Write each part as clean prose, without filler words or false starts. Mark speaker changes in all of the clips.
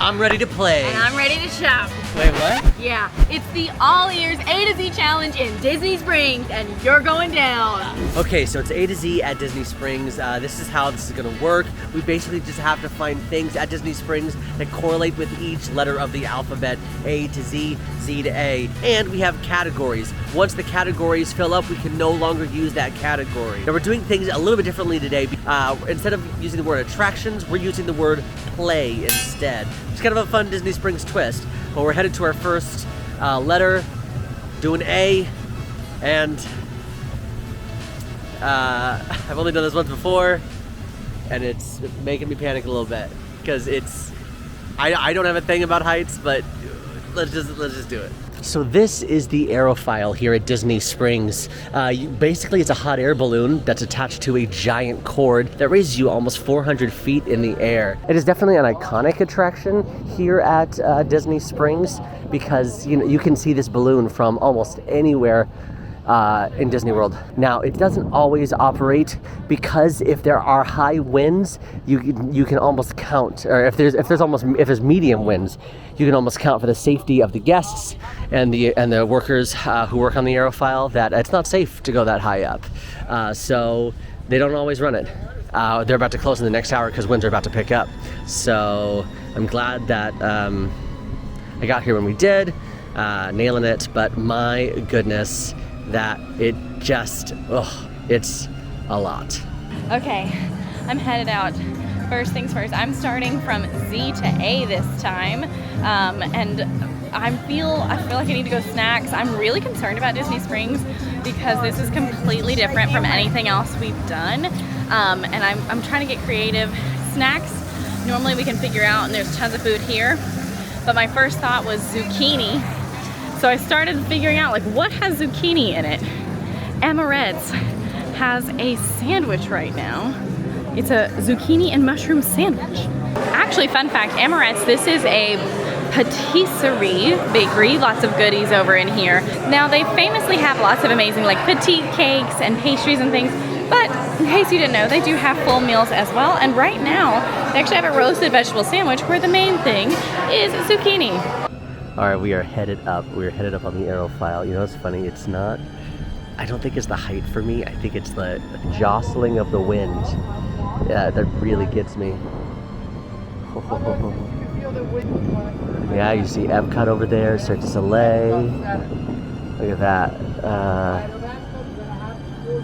Speaker 1: I'm ready to play.
Speaker 2: And I'm ready to shop.
Speaker 1: Wait, what?
Speaker 2: Yeah, it's the All Ears A to Z challenge in Disney Springs, and you're going down.
Speaker 1: Okay, so it's A to Z at Disney Springs. This is how this is gonna work. We basically just have to find things at Disney Springs that correlate with each letter of the alphabet, A to Z, Z to A. And we have categories. Once the categories fill up, we can no longer use that category. Now we're doing things a little bit differently today. Instead of using the word attractions, we're using the word play instead. It's kind of a fun Disney Springs twist. But we're headed to our first letter, doing A, and I've only done this once before, and it's making me panic a little bit because I don't have a thing about heights, but let's just do it. So this is the Aerophile here at Disney Springs. Basically, it's a hot air balloon that's attached to a giant cord that raises you almost 400 feet in the air. It is definitely an iconic attraction here at Disney Springs because you can see this balloon from almost anywhere in Disney World. Now, it doesn't always operate because if there are high winds, you can almost count, or if there's medium winds, you can almost count for the safety of the guests and the workers who work on the Aerophile that it's not safe to go that high up. So they don't always run it. They're about to close in the next hour because winds are about to pick up. So I'm glad that I got here when we did, nailing it. But my goodness, that it just, it's a lot.
Speaker 2: Okay, I'm headed out. First things first, I'm starting from Z to A this time, and I feel like I need to go snacks. I'm really concerned about Disney Springs because this is completely different from anything else we've done, and I'm trying to get creative. Snacks, normally we can figure out, and there's tons of food here, but my first thought was zucchini. So I started figuring out, like, what has zucchini in it? Amaret's has a sandwich right now. It's a zucchini and mushroom sandwich. Actually, fun fact, Amaret's, this is a patisserie bakery, lots of goodies over in here. Now, they famously have lots of amazing, like, petite cakes and pastries and things, but in case you didn't know, they do have full meals as well. And right now, they actually have a roasted vegetable sandwich where the main thing is zucchini.
Speaker 1: All right, we are headed up. We're headed up on the Aerophile. You know what's funny? It's not, I don't think it's the height for me. I think it's the jostling of the wind. Yeah, that really gets me. Yeah, you see Epcot over there, Cirque du Soleil. Look at that.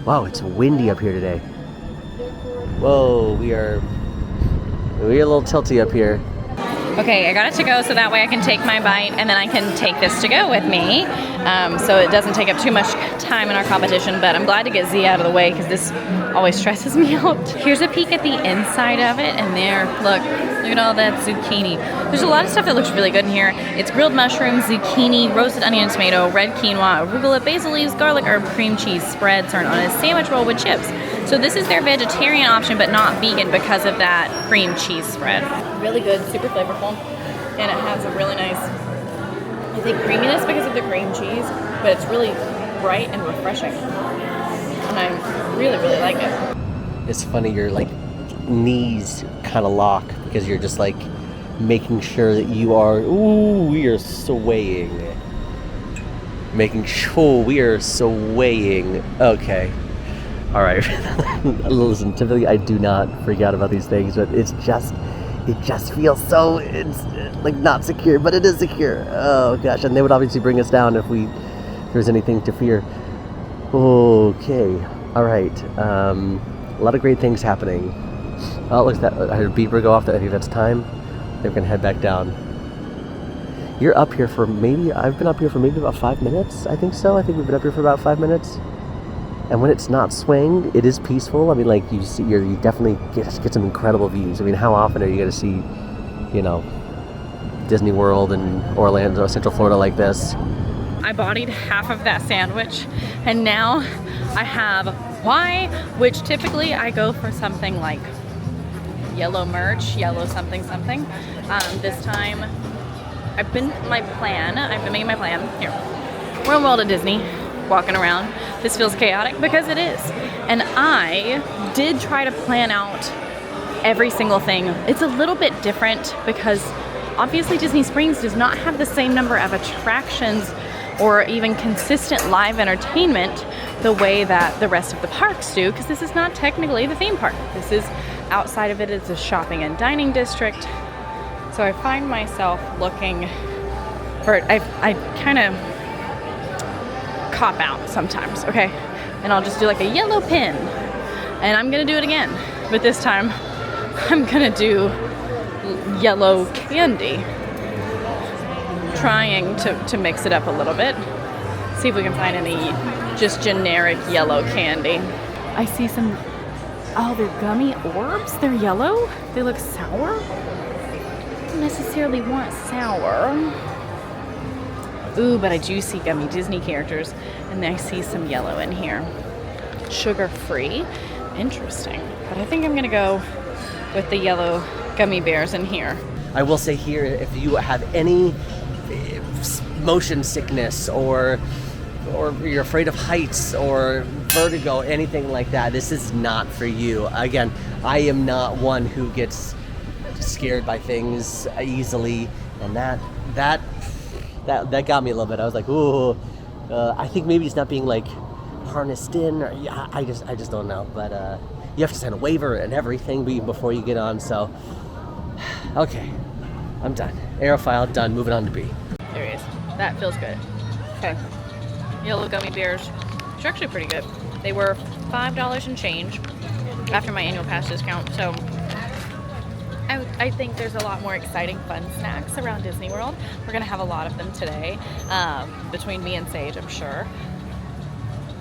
Speaker 1: Wow, it's windy up here today. Whoa, we're a little tilty up here.
Speaker 2: Okay, I got it to go so that way I can take my bite and then I can take this to go with me, so it doesn't take up too much time in our competition, but I'm glad to get Z out of the way because this always stresses me out. Here's a peek at the inside of it, and there, look at all that zucchini. There's a lot of stuff that looks really good in here. It's grilled mushrooms, zucchini, roasted onion and tomato, red quinoa, arugula, basil leaves, garlic herb, cream cheese spread served on a sandwich roll with chips. So this is their vegetarian option, but not vegan because of that cream cheese spread. Really good, super flavorful, and it has a really nice, I think, creaminess because of the cream cheese, but it's really bright and refreshing, and I really, really like it.
Speaker 1: It's funny, your like knees kind of lock because you're just like making sure that you are, we are swaying. Making sure we are swaying. Okay. All right. Listen, typically I do not freak out about these things, but it just feels so, it's like not secure, but it is secure. Oh gosh, and they would obviously bring us down if there's anything to fear. Okay, all right. A lot of great things happening. Oh, look at that, I heard a beeper go off. I think that's time. They're gonna head back down. You're up here for I've been up here for maybe about 5 minutes, I think so. I think we've been up here for about 5 minutes. And when it's not swaying, it is peaceful. I mean, like, you definitely get some incredible views. I mean, how often are you going to see, Disney World and Orlando, Central Florida like this?
Speaker 2: I bodied half of that sandwich, and now I have Y, which typically I go for something like yellow merch, yellow something something. This time, I've been making my plan. Here, we're in World of Disney. Walking around. This feels chaotic because it is. And I did try to plan out every single thing. It's a little bit different because Obviously Disney Springs does not have the same number of attractions or even consistent live entertainment the way that the rest of the parks do, because this is not technically the theme park. This is outside of it, it's a shopping and dining district. So I find myself looking for, I kind of cop out sometimes, okay? And I'll just do like a yellow pin, and I'm gonna do it again, but this time I'm gonna do yellow candy, trying to mix it up a little bit, see if we can find any just generic yellow candy. I see some, oh, they're gummy orbs, they're yellow, they look sour. I don't necessarily want sour. Ooh, but I do see gummy Disney characters, and I see some yellow in here. Sugar-free, interesting. But I think I'm gonna go with the yellow gummy bears in here.
Speaker 1: I will say here, if you have any motion sickness or you're afraid of heights or vertigo, anything like that, this is not for you. Again, I am not one who gets scared by things easily, and that got me a little bit. I was like, ooh, I think maybe it's not being like harnessed in, or yeah, I just don't know. But you have to sign a waiver and everything before you get on. So, okay, I'm done. Aerophile done. Moving on to B.
Speaker 2: There he is. That feels good. Okay. Yellow gummy bears. They're actually pretty good. They were $5 and change after my annual pass discount. So I think there's a lot more exciting fun snacks around Disney World. We're gonna have a lot of them today, between me and Sage, I'm sure.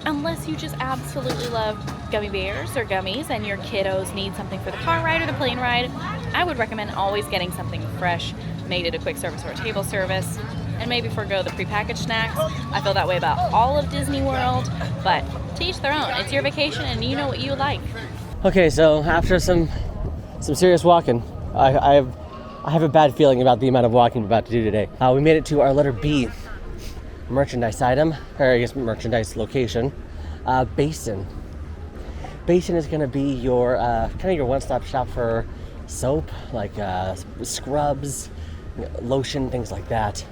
Speaker 2: Unless you just absolutely love gummy bears or gummies and your kiddos need something for the car ride or the plane ride, I would recommend always getting something fresh, made at a quick service or a table service, and maybe forego the prepackaged snacks. I feel that way about all of Disney World, but to each their own. It's your vacation and you know what you like.
Speaker 1: Okay, so after some serious walking, I have a bad feeling about the amount of walking we're about to do today. We made it to our letter B merchandise item, or I guess merchandise location, Basin. Basin is going to be your kind of your one-stop shop for soap, like scrubs, lotion, things like that.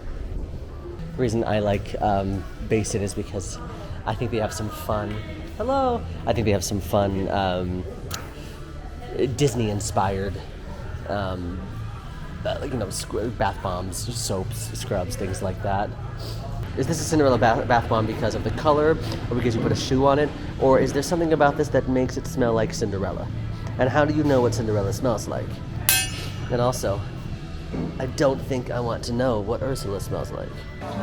Speaker 1: The reason I like Basin is because I think they have some fun. Hello. I think they have some fun Disney-inspired, bath bombs, soaps, scrubs, things like that. Is this a Cinderella bath bomb because of the color, or because you put a shoe on it, or is there something about this that makes it smell like Cinderella? And how do you know what Cinderella smells like? And also, I don't think I want to know what Ursula smells like.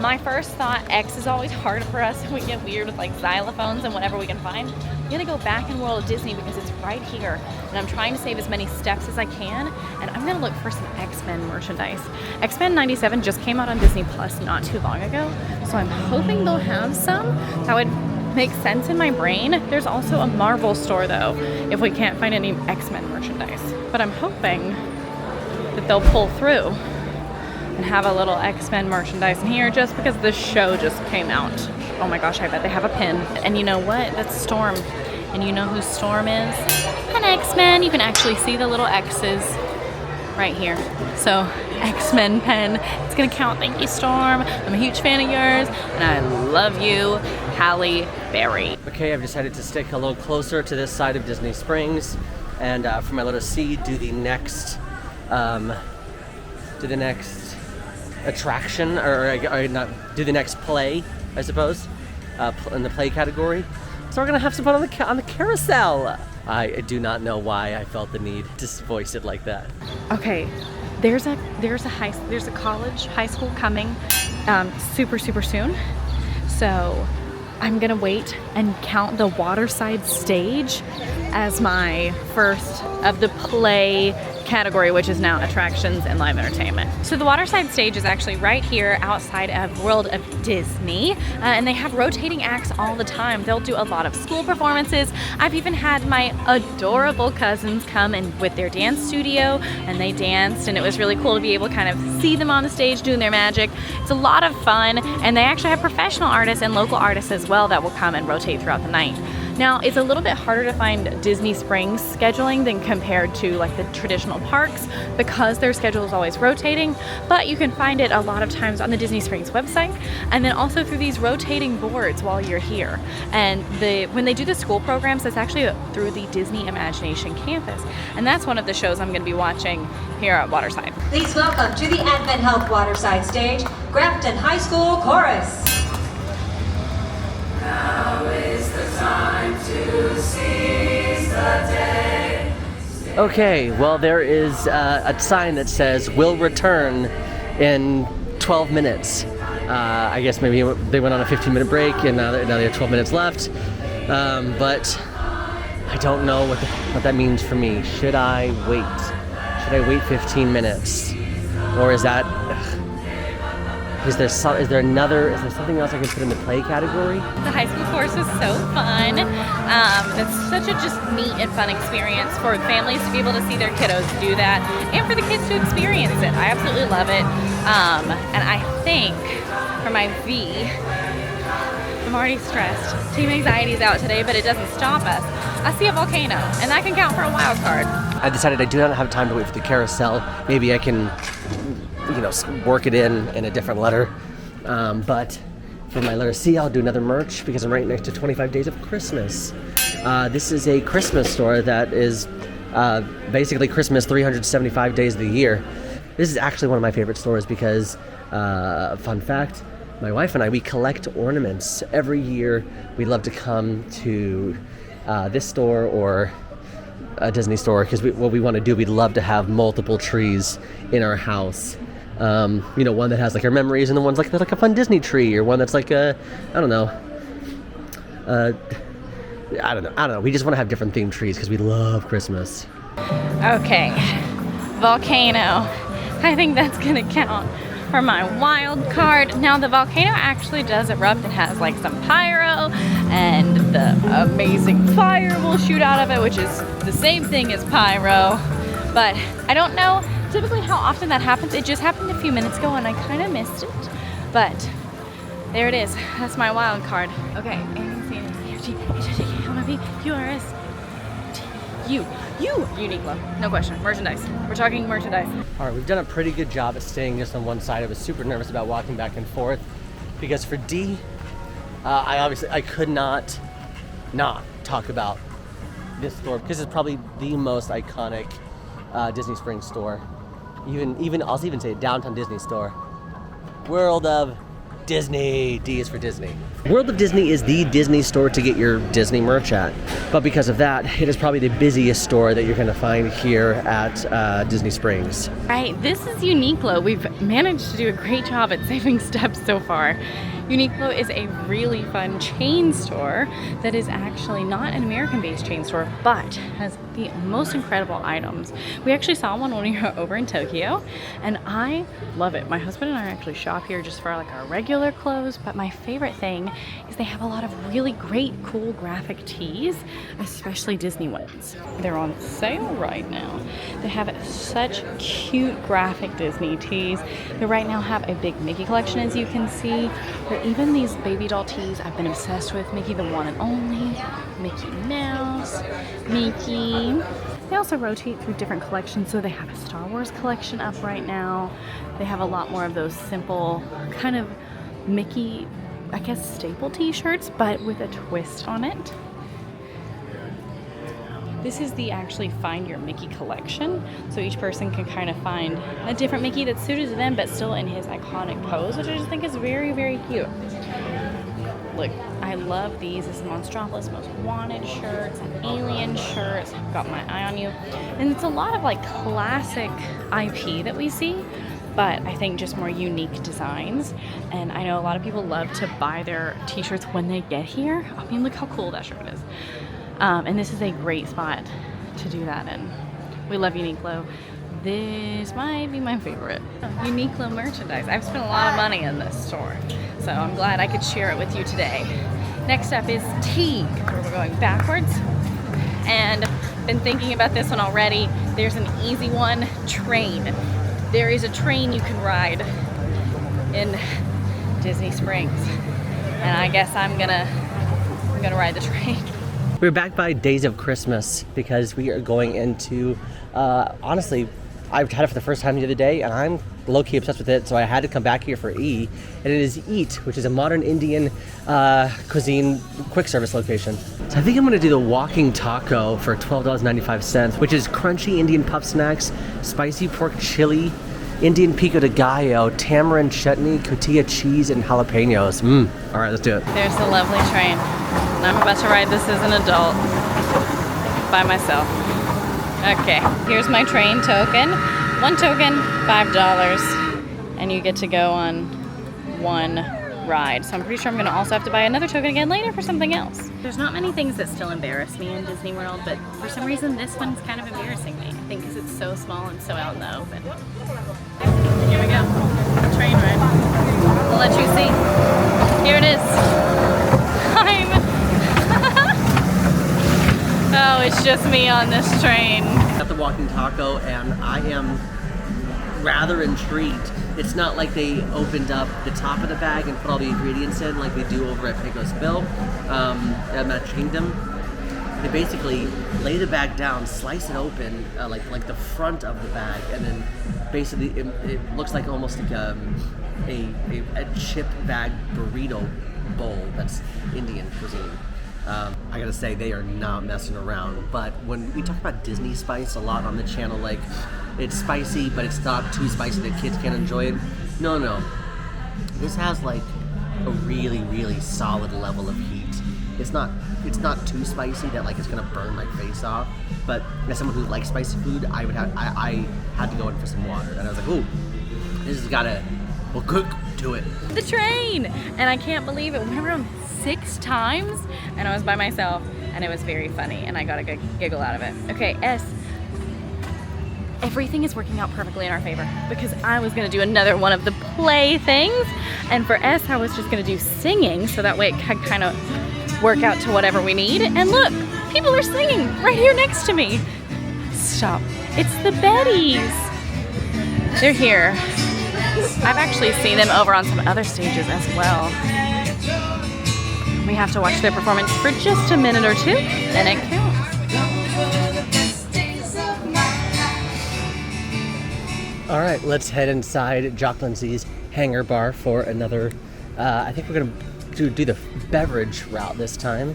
Speaker 2: My first thought, X is always hard for us. We get weird with like xylophones and whatever we can find. I'm gonna go back in World of Disney because it's right here, and I'm trying to save as many steps as I can, and I'm gonna look for some X-Men merchandise. X-Men 97 just came out on Disney Plus not too long ago, so I'm hoping they'll have some. That would make sense in my brain. There's also a Marvel store though, if we can't find any X-Men merchandise. But I'm hoping that they'll pull through and have a little X-Men merchandise in here just because the show just came out. Oh my gosh, I bet they have a pin. And you know what? That's Storm. And you know who Storm is? An X-Men. You can actually see the little X's right here. So, X-Men pen. It's gonna count. Thank you, Storm. I'm a huge fan of yours, and I love you, Halle Berry.
Speaker 1: Okay, I've decided to stick a little closer to this side of Disney Springs, and for my letter C, do the next attraction, or not, do the next play, I suppose, in the play category. So we're gonna have some fun on the carousel. I do not know why I felt the need to voice it like that.
Speaker 2: Okay, there's a college, high school coming super soon. So I'm gonna wait and count the waterside stage as my first of the play category, which is now attractions and live entertainment. So the waterside stage is actually right here outside of World of Disney, and they have rotating acts all the time. They'll do a lot of school performances. I've even had my adorable cousins come in with their dance studio, and they danced, and it was really cool to be able to kind of see them on the stage doing their magic. It's a lot of fun, and they actually have professional artists and local artists as well that will come and rotate throughout the night. Now, it's a little bit harder to find Disney Springs scheduling than compared to like the traditional parks because their schedule is always rotating, but you can find it a lot of times on the Disney Springs website and then also through these rotating boards while you're here. And when they do the school programs, that's actually through the Disney Imagination campus. And that's one of the shows I'm going to be watching here at Waterside.
Speaker 3: Please welcome to the Advent Health Waterside stage, Grafton High School Chorus.
Speaker 4: Now is the time to seize the day.
Speaker 1: Okay, well there is a sign that says "Will return in 12 minutes." I guess maybe they went on a 15-minute break and now they have 12 minutes left. But I don't know what that means for me. Should I wait? Should I wait 15 minutes? Or is there something else I can put in the play category?
Speaker 2: The high school course is so fun. It's such a just neat and fun experience for families to be able to see their kiddos do that and for the kids to experience it. I absolutely love it. And I think for my V, I'm already stressed. Team anxiety is out today, but it doesn't stop us. I see a volcano, and that can count for a wild card.
Speaker 1: I decided I do not have time to wait for the carousel. Maybe I can, work it in a different letter. But for my letter C, I'll do another merch because I'm right next to 25 Days of Christmas. This is a Christmas store that is basically Christmas 375 days of the year. This is actually one of my favorite stores because, fun fact, my wife and I, we collect ornaments. Every year we love to come to this store or a Disney store because what we want to do, we'd love to have multiple trees in our house. One that has like our memories and the one's like a fun Disney tree or one that's like I don't know. We just want to have different themed trees because we love Christmas.
Speaker 2: Okay, volcano. I think that's gonna count for my wild card. Now the volcano actually does erupt and has like some pyro and the amazing fire will shoot out of it, which is the same thing as pyro. But I don't know typically how often that happens. It just happened a few minutes ago and I kind of missed it. But there it is. That's my wild card. Okay, Uniqlo, no question. Merchandise. We're talking merchandise.
Speaker 1: All right, we've done a pretty good job at staying just on one side. I was super nervous about walking back and forth because for D, I could not talk about this store because it's probably the most iconic Disney Springs store. I'll even say downtown Disney store. World of Disney. D is for Disney. World of Disney is the Disney store to get your Disney merch at. But because of that, it is probably the busiest store that you're going to find here at Disney Springs.
Speaker 2: Right, this is Uniqlo. We've managed to do a great job at saving steps so far. Uniqlo is a really fun chain store that is actually not an American-based chain store, but has the most incredible items. We actually saw one when we were over in Tokyo, and I love it. My husband and I actually shop here just for like our regular clothes, but my favorite thing is they have a lot of really great, cool graphic tees, especially Disney ones. They're on sale right now. They have such cute graphic Disney tees. They right now have a big Mickey collection, as you can see. But even these baby doll tees, I've been obsessed with. Mickey the one and only, Mickey Mouse, Mickey. They also rotate through different collections, so they have a Star Wars collection up right now. They have a lot more of those simple kind of Mickey, I guess, staple t-shirts, but with a twist on it. This is the actually Find Your Mickey collection. So each person can kind of find a different Mickey that's suited to them, but still in his iconic pose, which I just think is very, very cute. Look, I love these. This is Monstropolis Most Wanted shirts, Alien shirts. Got my eye on you. And it's a lot of like classic IP that we see, but I think just more unique designs. And I know a lot of people love to buy their t-shirts when they get here. I mean, look how cool that shirt is. And this is a great spot to do that in. We love Uniqlo. This might be my favorite. Uniqlo merchandise. I've spent a lot of money in this store, so I'm glad I could share it with you today. Next up is T, where we're going backwards. And been thinking about this one already. There's an easy one, train. There is a train you can ride in Disney Springs. And I guess I'm gonna ride the train.
Speaker 1: We're back by Days of Christmas because we are going into, honestly, I've had it for the first time the other day and I'm low-key obsessed with it, so I had to come back here for E, and it is Eat, which is a modern Indian cuisine quick service location. So I think I'm gonna do the walking taco for $12.95, which is crunchy Indian puff snacks, spicy pork chili, Indian pico de gallo, tamarind chutney, cotija cheese, and jalapenos. All right, let's do it.
Speaker 2: There's the lovely train. And I'm about to ride this as an adult by myself. Okay, here's my train token. One token, $5, and you get to go on one ride. So I'm pretty sure I'm gonna also have to buy another token again later for something else. There's not many things that still embarrass me in Disney World, but for some reason this one's kind of embarrassing me. I think because it's so small and so out in the open. Here we go, train ride. I'll let you see. Here it is. Oh, it's just me on this train.
Speaker 1: Got the walking taco, and I am rather intrigued. It's not like they opened up the top of the bag and put all the ingredients in like they do over at Pecos Bill at Magic Kingdom. They basically lay the bag down, slice it open, like the front of the bag, and then basically it looks like almost like a chip bag burrito bowl that's Indian cuisine. I gotta say, they are not messing around, but when we talk about Disney spice a lot on the channel, like it's spicy but it's not too spicy that kids can't enjoy it. No, this has like a really solid level of heat. It's not too spicy that like it's gonna burn my face off, but as someone who likes spicy food, I had to go in for some water, and I was like, ooh, this has gotta cook to it.
Speaker 2: The train, and I can't believe it. We went around 6 times, and I was by myself, and it was very funny, and I got a good giggle out of it. Okay, S. Everything is working out perfectly in our favor because I was gonna do another one of the play things, and for S, I was just gonna do singing, so that way it could kind of work out to whatever we need. And look, people are singing right here next to me. Stop. It's the Bettys. They're here. I've actually seen them over on some other stages as well. We have to watch their performance for just a minute or two, and it counts.
Speaker 1: All right, let's head inside Jock Lindsay's Hangar Bar for another, I think we're gonna do the beverage route this time.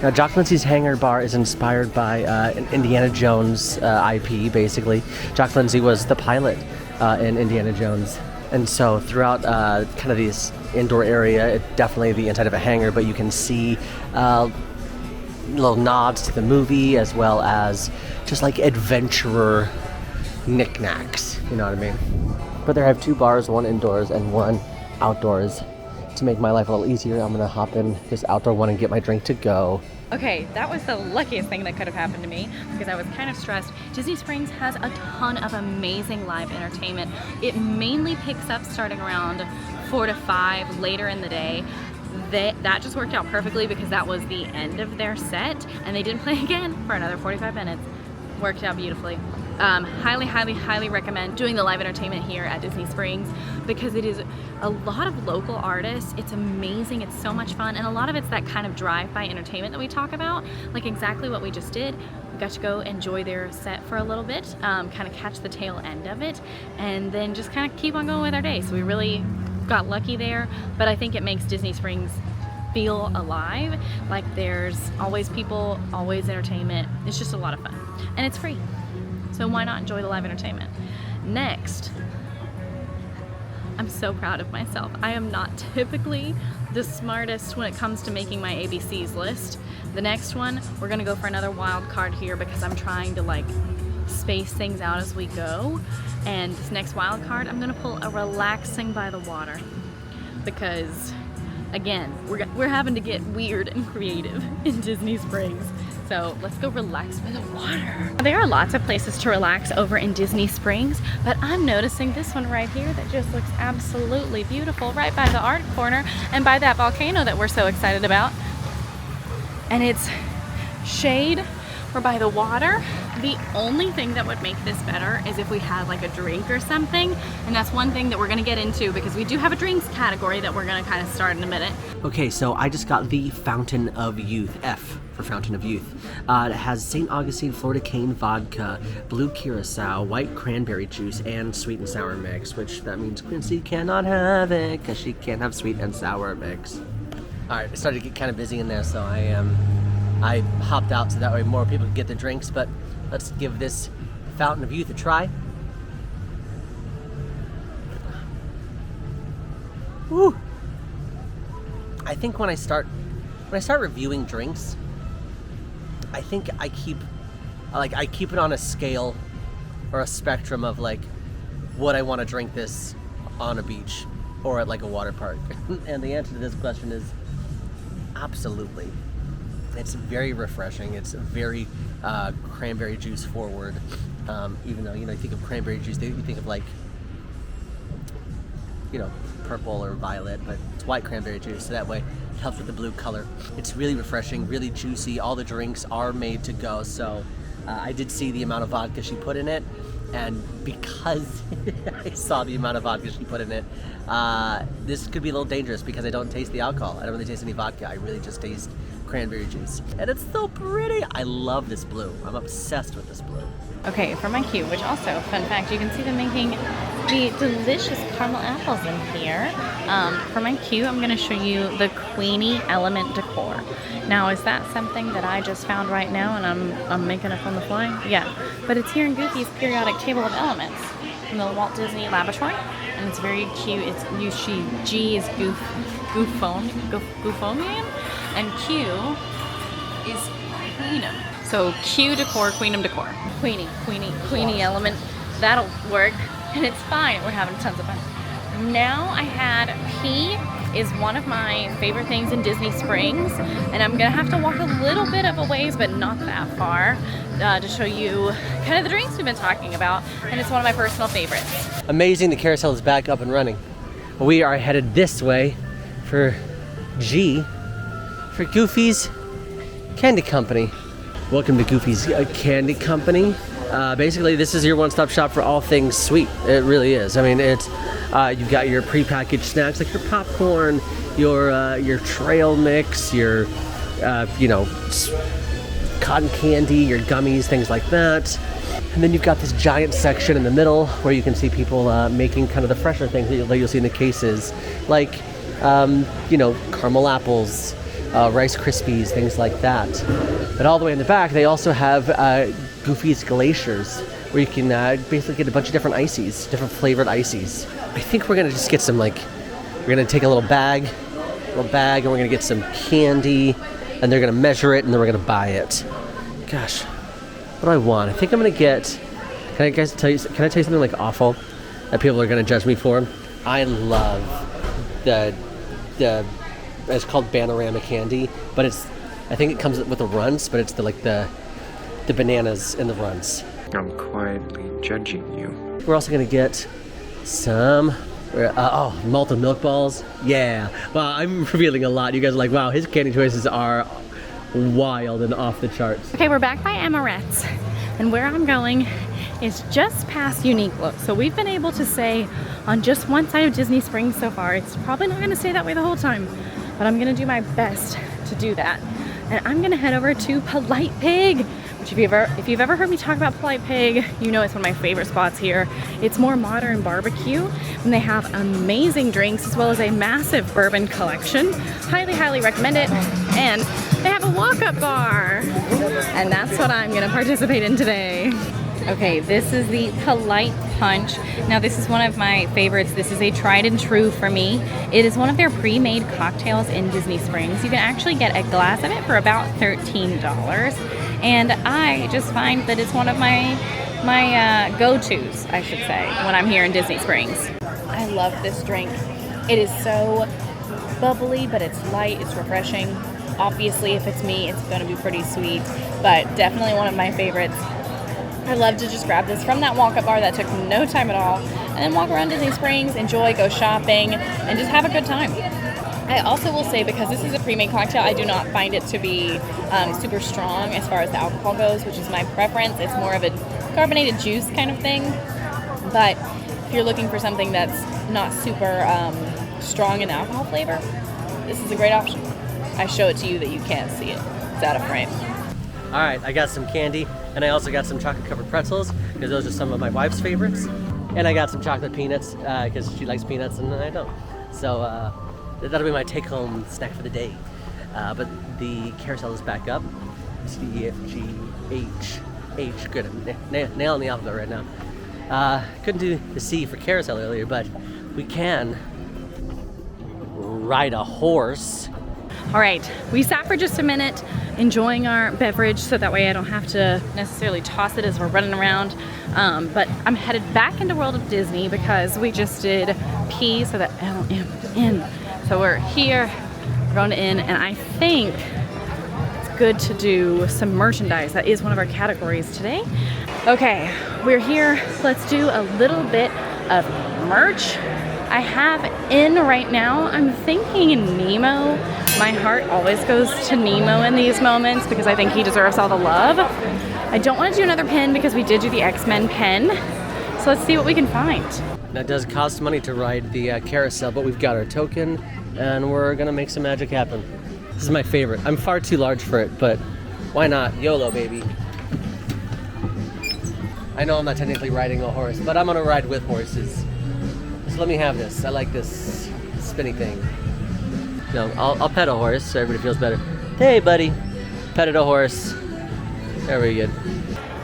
Speaker 1: Now, Jock Lindsay's Hangar Bar is inspired by an Indiana Jones IP, basically. Jock Lindsay was the pilot in Indiana Jones. And so throughout kind of this indoor area, it's definitely the inside of a hangar, but you can see little nods to the movie as well as just like adventurer knickknacks, you know what I mean? But they have 2 bars, one indoors and one outdoors. To make my life a little easier, I'm gonna hop in this outdoor one and get my drink to go.
Speaker 2: Okay, that was the luckiest thing that could have happened to me because I was kind of stressed. Disney Springs has a ton of amazing live entertainment. It mainly picks up starting around 4 to 5 later in the day. That just worked out perfectly because that was the end of their set and they didn't play again for another 45 minutes. Worked out beautifully. Highly recommend doing the live entertainment here at Disney Springs because it is a lot of local artists. It's amazing, it's so much fun, and a lot of it's that kind of drive-by entertainment that we talk about, like exactly what we just did. We got to go enjoy their set for a little bit, kind of catch the tail end of it, and then just kind of keep on going with our day. So we really got lucky there, but I think it makes Disney Springs feel alive, like there's always people, always entertainment. It's just a lot of fun, and it's free. So why not enjoy the live entertainment? Next, I'm so proud of myself. I am not typically the smartest when it comes to making my ABCs list. The next one, we're gonna go for another wild card here because I'm trying to like space things out as we go. And this next wild card, I'm gonna pull a relaxing by the water because again, we're having to get weird and creative in Disney Springs. So let's go relax by the water. There are lots of places to relax over in Disney Springs, but I'm noticing this one right here that just looks absolutely beautiful right by the art corner and by that volcano that we're so excited about. And it's shade We're by the water. The only thing that would make this better is if we had like a drink or something, and that's one thing that we're gonna get into because we do have a drinks category that we're gonna kind of start in a minute.
Speaker 1: Okay, so I just got the Fountain of Youth, F for Fountain of Youth. It has St. Augustine Florida Cane vodka, blue curacao, white cranberry juice, and sweet and sour mix, which that means Quincy cannot have it because she can't have sweet and sour mix. All right, it started to get kind of busy in there, so I hopped out so that way more people could get their drinks, but let's give this Fountain of Youth a try. Woo! I think when I start reviewing drinks, I think I keep it on a scale or a spectrum of like would I want to drink this on a beach or at like a water park? And the answer to this question is absolutely. It's very refreshing. It's very cranberry juice forward. Even though, you think of cranberry juice, you think of like, purple or violet, but it's white cranberry juice, so that way it helps with the blue color. It's really refreshing, really juicy. All the drinks are made to go, so I did see the amount of vodka she put in it, and because I saw the amount of vodka she put in it, this could be a little dangerous because I don't taste the alcohol. I don't really taste any vodka. I really just taste cranberry juice. And it's so pretty. I love this blue. I'm obsessed with this blue.
Speaker 2: Okay, for my cue, which also, fun fact, you can see them making the delicious caramel apples in here. For my cue, I'm going to show you the Queenie Element decor. Now, is that something that I just found right now and I'm making up on the fly? Yeah, but it's here in Goofy's periodic table of elements from the Walt Disney Laboratory, and it's very cute. It's G is Goophonian, and Q is Queenum. So Q decor, Queenum decor. Queenie element. That'll work, and it's fine. We're having tons of fun. Now I had P is one of my favorite things in Disney Springs, and I'm gonna have to walk a little bit of a ways, but not that far, to show you kind of the drinks we've been talking about, and it's one of my personal favorites.
Speaker 1: Amazing, the carousel is back up and running. We are headed this way for G, for Goofy's Candy Company. Welcome to Goofy's Candy Company. Basically, this is your one-stop shop for all things sweet. It really is. I mean, it's you've got your prepackaged snacks like your popcorn, your trail mix, your cotton candy, your gummies, things like that. And then you've got this giant section in the middle where you can see people making kind of the fresher things that you'll see in the cases, like caramel apples, Rice Krispies, things like that. But all the way in the back, they also have Goofy's Glaciers, where you can basically get a bunch of different ices, different flavored ices. I think we're gonna just get some we're gonna take a little bag, and we're gonna get some candy, and they're gonna measure it, and then we're gonna buy it. Gosh, what do I want? I think I'm gonna get. Can I tell you something like awful that people are gonna judge me for? I love the it's called Bananarama candy, but I think it comes with the runs, but it's the bananas in the runs.
Speaker 5: I'm quietly judging you.
Speaker 1: We're also gonna get some malted milk balls. Yeah. Well, I'm revealing a lot. You guys are like, wow, his candy choices are wild and off the charts.
Speaker 2: Okay, we're back by Emirates, and where I'm going is just past Unique Look. So we've been able to stay on just one side of Disney Springs so far. It's probably not gonna stay that way the whole time, but I'm gonna do my best to do that. And I'm gonna head over to Polite Pig, which if you've ever heard me talk about Polite Pig, you know it's one of my favorite spots here. It's more modern barbecue, and they have amazing drinks as well as a massive bourbon collection. Highly, highly recommend it. And they have a walk-up bar, and that's what I'm gonna participate in today. Okay, this is the Polite Punch. Now this is one of my favorites. This is a tried and true for me. It is one of their pre-made cocktails in Disney Springs. You can actually get a glass of it for about $13. And I just find that it's one of my go-tos, I should say, when I'm here in Disney Springs. I love this drink. It is so bubbly, but it's light, it's refreshing. Obviously, if it's me, it's gonna be pretty sweet, but definitely one of my favorites. I love to just grab this from that walk-up bar that took no time at all, and then walk around Disney Springs, enjoy, go shopping, and just have a good time. I also will say, because this is a pre-made cocktail, I do not find it to be super strong as far as the alcohol goes, which is my preference. It's more of a carbonated juice kind of thing. But if you're looking for something that's not super strong in alcohol flavor, this is a great option. I show it to you that you can't see it. It's out of frame.
Speaker 1: All right, I got some candy, and I also got some chocolate-covered pretzels, because those are some of my wife's favorites. And I got some chocolate peanuts, because she likes peanuts and I don't. So that'll be my take-home snack for the day. But the carousel is back up. C, D, F, G, H. Good, I'm nailing the alphabet right now. Couldn't do the C for carousel earlier, but we can ride a horse.
Speaker 2: All right, we sat for just a minute enjoying our beverage, so that way I don't have to necessarily toss it as we're running around. But I'm headed back into World of Disney because we just did P, so that L-M-N. So we're here, we're going to N, and I think it's good to do some merchandise. That is one of our categories today. Okay, we're here. Let's do a little bit of merch. I have N right now. I'm thinking Nemo. My heart always goes to Nemo in these moments because I think he deserves all the love. I don't want to do another pin because we did do the X-Men pin. So let's see what we can find.
Speaker 1: That does cost money to ride the carousel, but we've got our token and we're gonna make some magic happen. This is my favorite. I'm far too large for it, but why not? YOLO, baby. I know I'm not technically riding a horse, but I'm gonna ride with horses. Just let me have this. I like this spinny thing. No, I'll pet a horse so everybody feels better. Hey, buddy. Petted a horse. Very good.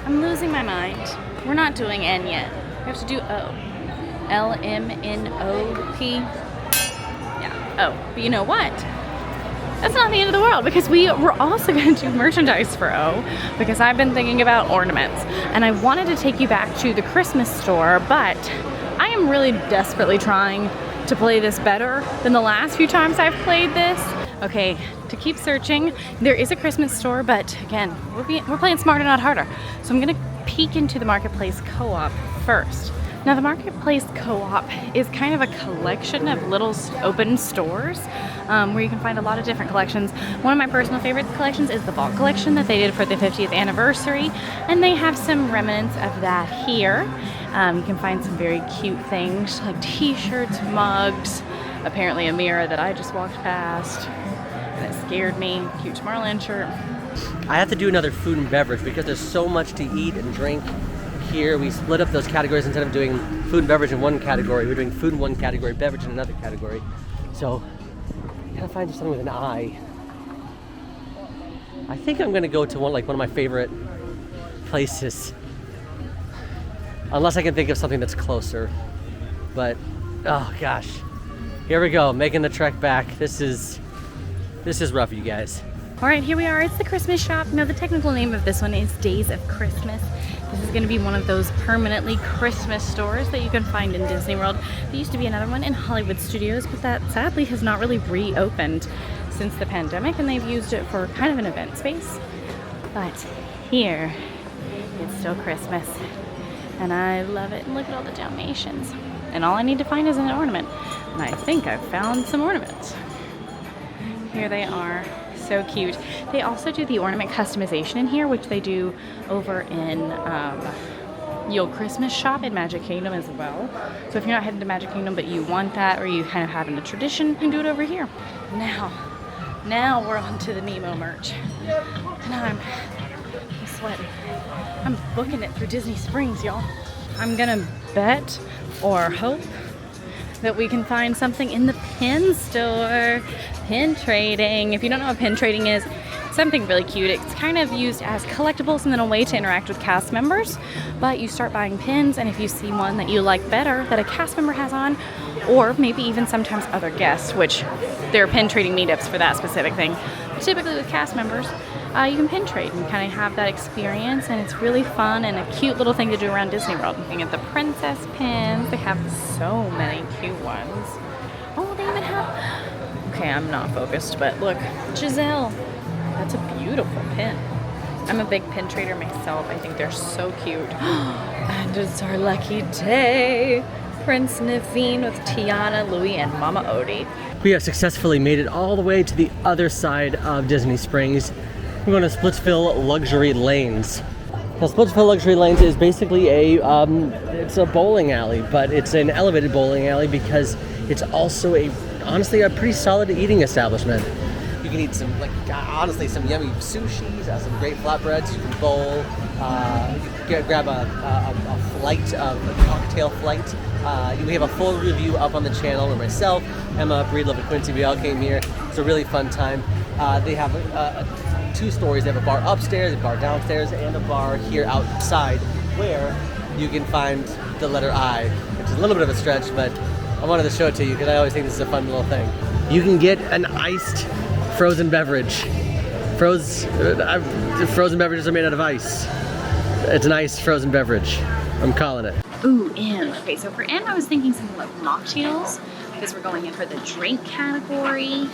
Speaker 2: I'm losing my mind. We're not doing N yet. We have to do O. L-M-N-O-P. Yeah, O. But you know what? That's not the end of the world, because we're also going to do merchandise for O, because I've been thinking about ornaments. And I wanted to take you back to the Christmas store, but I am really desperately trying to play this better than the last few times I've played this. Okay, to keep searching, there is a Christmas store, but again, we're playing smarter, not harder. So I'm gonna peek into the Marketplace Co-op first. Now the Marketplace Co-op is kind of a collection of little open stores where you can find a lot of different collections. One of my personal favorite collections is the Vault collection that they did for the 50th anniversary, and they have some remnants of that here. You can find some very cute things like t-shirts, mugs, apparently a mirror that I just walked past and it scared me, cute Tomorrowland shirt.
Speaker 1: I have to do another food and beverage because there's so much to eat and drink here. We split up those categories. Instead of doing food and beverage in one category, we're doing food in one category, beverage in another category. So I gotta find something with an I. I think I'm gonna go to one of my favorite places. Unless I can think of something that's closer. But, oh gosh. Here we go, making the trek back. This is rough, you guys.
Speaker 2: All right, here we are. It's the Christmas shop. Now, the technical name of this one is Days of Christmas. This is going to be one of those permanently Christmas stores that you can find in Disney World. There used to be another one in Hollywood Studios, but that sadly has not really reopened since the pandemic, and they've used it for kind of an event space. But here, it's still Christmas, and I love it. And look at all the Dalmatians. And all I need to find is an ornament. And I think I've found some ornaments. Here they are. So cute. They also do the ornament customization in here, which they do over in Yule Christmas shop in Magic Kingdom as well. So if you're not heading to Magic Kingdom but you want that, or you kind of having a tradition, you can do it over here. Now we're on to the Nemo merch. And I'm sweating. I'm booking it through Disney Springs, y'all. I'm gonna bet or hope that we can find something in the pin store. Pin trading. If you don't know what pin trading is, it's something really cute. It's kind of used as collectibles and then a way to interact with cast members. But you start buying pins, and if you see one that you like better that a cast member has on, or maybe even sometimes other guests, which there are pin trading meetups for that specific thing. But typically with cast members, you can pin trade and kind of have that experience, and it's really fun and a cute little thing to do around Disney World. Looking at the princess pins, they have so many cute ones. Oh, they even have... Okay, I'm not focused, but look, Giselle. That's a beautiful pin. I'm a big pin trader myself. I think they're so cute. And it's our lucky day. Prince Naveen with Tiana, Louie, and Mama Odie.
Speaker 1: We have successfully made it all the way to the other side of Disney Springs. We're going to Splitsville Luxury Lanes. Now, Splitsville Luxury Lanes is basically it's a bowling alley, but it's an elevated bowling alley because it's also honestly a pretty solid eating establishment. You can eat some, honestly, some yummy sushis, some great flatbreads. You can bowl. You can grab a cocktail flight. We have a full review up on the channel where myself, Emma, Breed, Love, and Quincy, we all came here. It's a really fun time. They have 2 stories. They have a bar upstairs, a bar downstairs, and a bar here outside where you can find the letter I, which is a little bit of a stretch, but I wanted to show it to you because I always think this is a fun little thing. You can get an iced frozen beverage. Frozen beverages are made out of ice. It's an iced frozen beverage. I'm calling it.
Speaker 2: Ooh, M. Okay, so for M, I was thinking something like mocktails because we're going in for the drink category.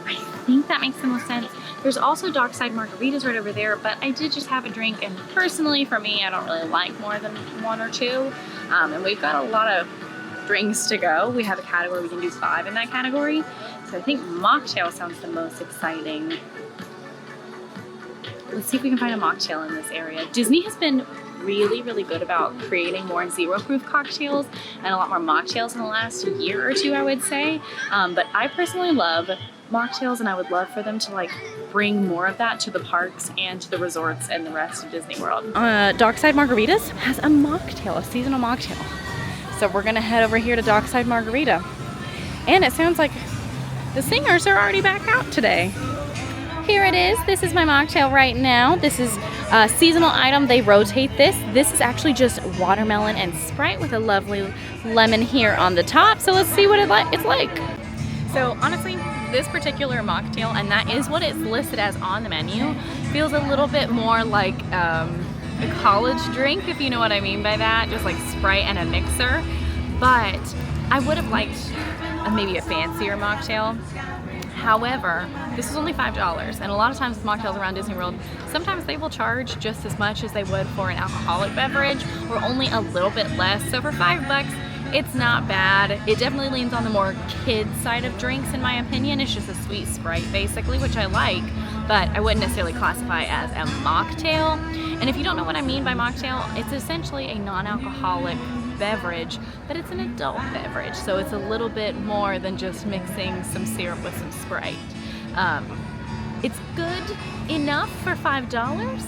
Speaker 2: I think that makes the most sense. There's also dockside margaritas right over there, but I did just have a drink, and personally for me, I don't really like more than 1 or 2. And we've got a lot of drinks to go. We have a category, we can do 5 in that category. So I think mocktail sounds the most exciting. Let's see if we can find a mocktail in this area. Disney has been really, really good about creating more zero-proof cocktails and a lot more mocktails in the last year or 2, I would say. But I personally love mocktails, and I would love for them to bring more of that to the parks and to the resorts and the rest of Disney World. Dockside Margaritas has a mocktail, a seasonal mocktail. So we're gonna head over here to Dockside Margarita. And it sounds like the singers are already back out today. Here it is. This is my mocktail right now. This is a seasonal item. They rotate this. This is actually just watermelon and Sprite with a lovely lemon here on the top. So let's see what it's like. So honestly, this particular mocktail, and that is what it's listed as on the menu, feels a little bit more like a college drink, if you know what I mean by that, just like Sprite and a mixer. But I would have liked maybe a fancier mocktail. However, this is only $5, and a lot of times with mocktails around Disney World, sometimes they will charge just as much as they would for an alcoholic beverage, or only a little bit less. So for $5, it's not bad. It definitely leans on the more kids side of drinks, in my opinion. It's just a sweet Sprite, basically, which I like, but I wouldn't necessarily classify it as a mocktail. And if you don't know what I mean by mocktail, it's essentially a non-alcoholic beverage, but it's an adult beverage, so it's a little bit more than just mixing some syrup with some Sprite. It's good enough for $5.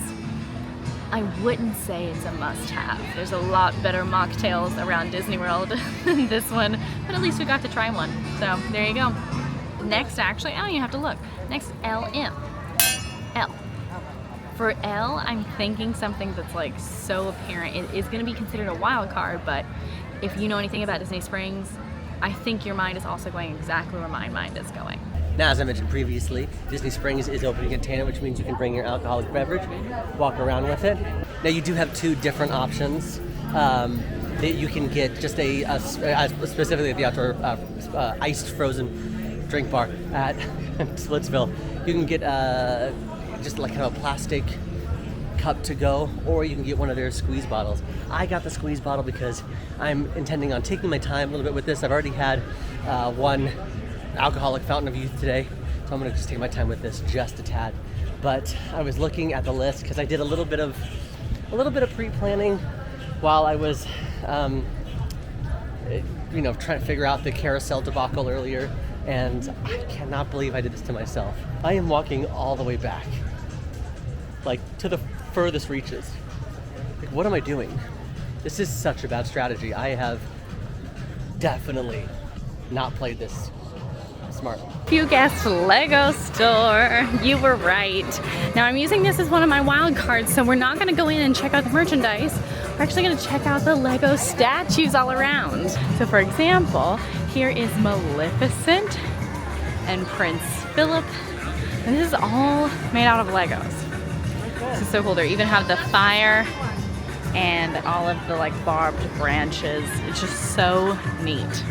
Speaker 2: I wouldn't say it's a must-have. There's a lot better mocktails around Disney World than this one, but at least we got to try one. So there you go. Next, actually, I don't even have to look. Next, LM. L. For L, I'm thinking something that's so apparent. It is going to be considered a wild card, but if you know anything about Disney Springs, I think your mind is also going exactly where my mind is going.
Speaker 1: Now, as I mentioned previously, Disney Springs is open to container, which means you can bring your alcoholic beverage, walk around with it. Now, you do have 2 different options. That you can get just specifically at the outdoor iced frozen drink bar at Splitsville. You can get just kind of a plastic cup to go, or you can get one of their squeeze bottles. I got the squeeze bottle because I'm intending on taking my time a little bit with this. I've already had one alcoholic fountain of youth today, so I'm gonna just take my time with this just a tad. But I was looking at the list because I did a little bit of pre-planning while I was trying to figure out the carousel debacle earlier, and I cannot believe I did this to myself. I am walking all the way back, to the furthest reaches. What am I doing? This is such a bad strategy. I have definitely not played this smart.
Speaker 2: If you guessed Lego store, you were right. Now I'm using this as one of my wild cards, so we're not gonna go in and check out the merchandise. We're actually gonna check out the Lego statues all around. So for example, here is Maleficent and Prince Philip. And this is all made out of Legos. This is so cool. They even have the fire and all of the barbed branches. It's just so neat.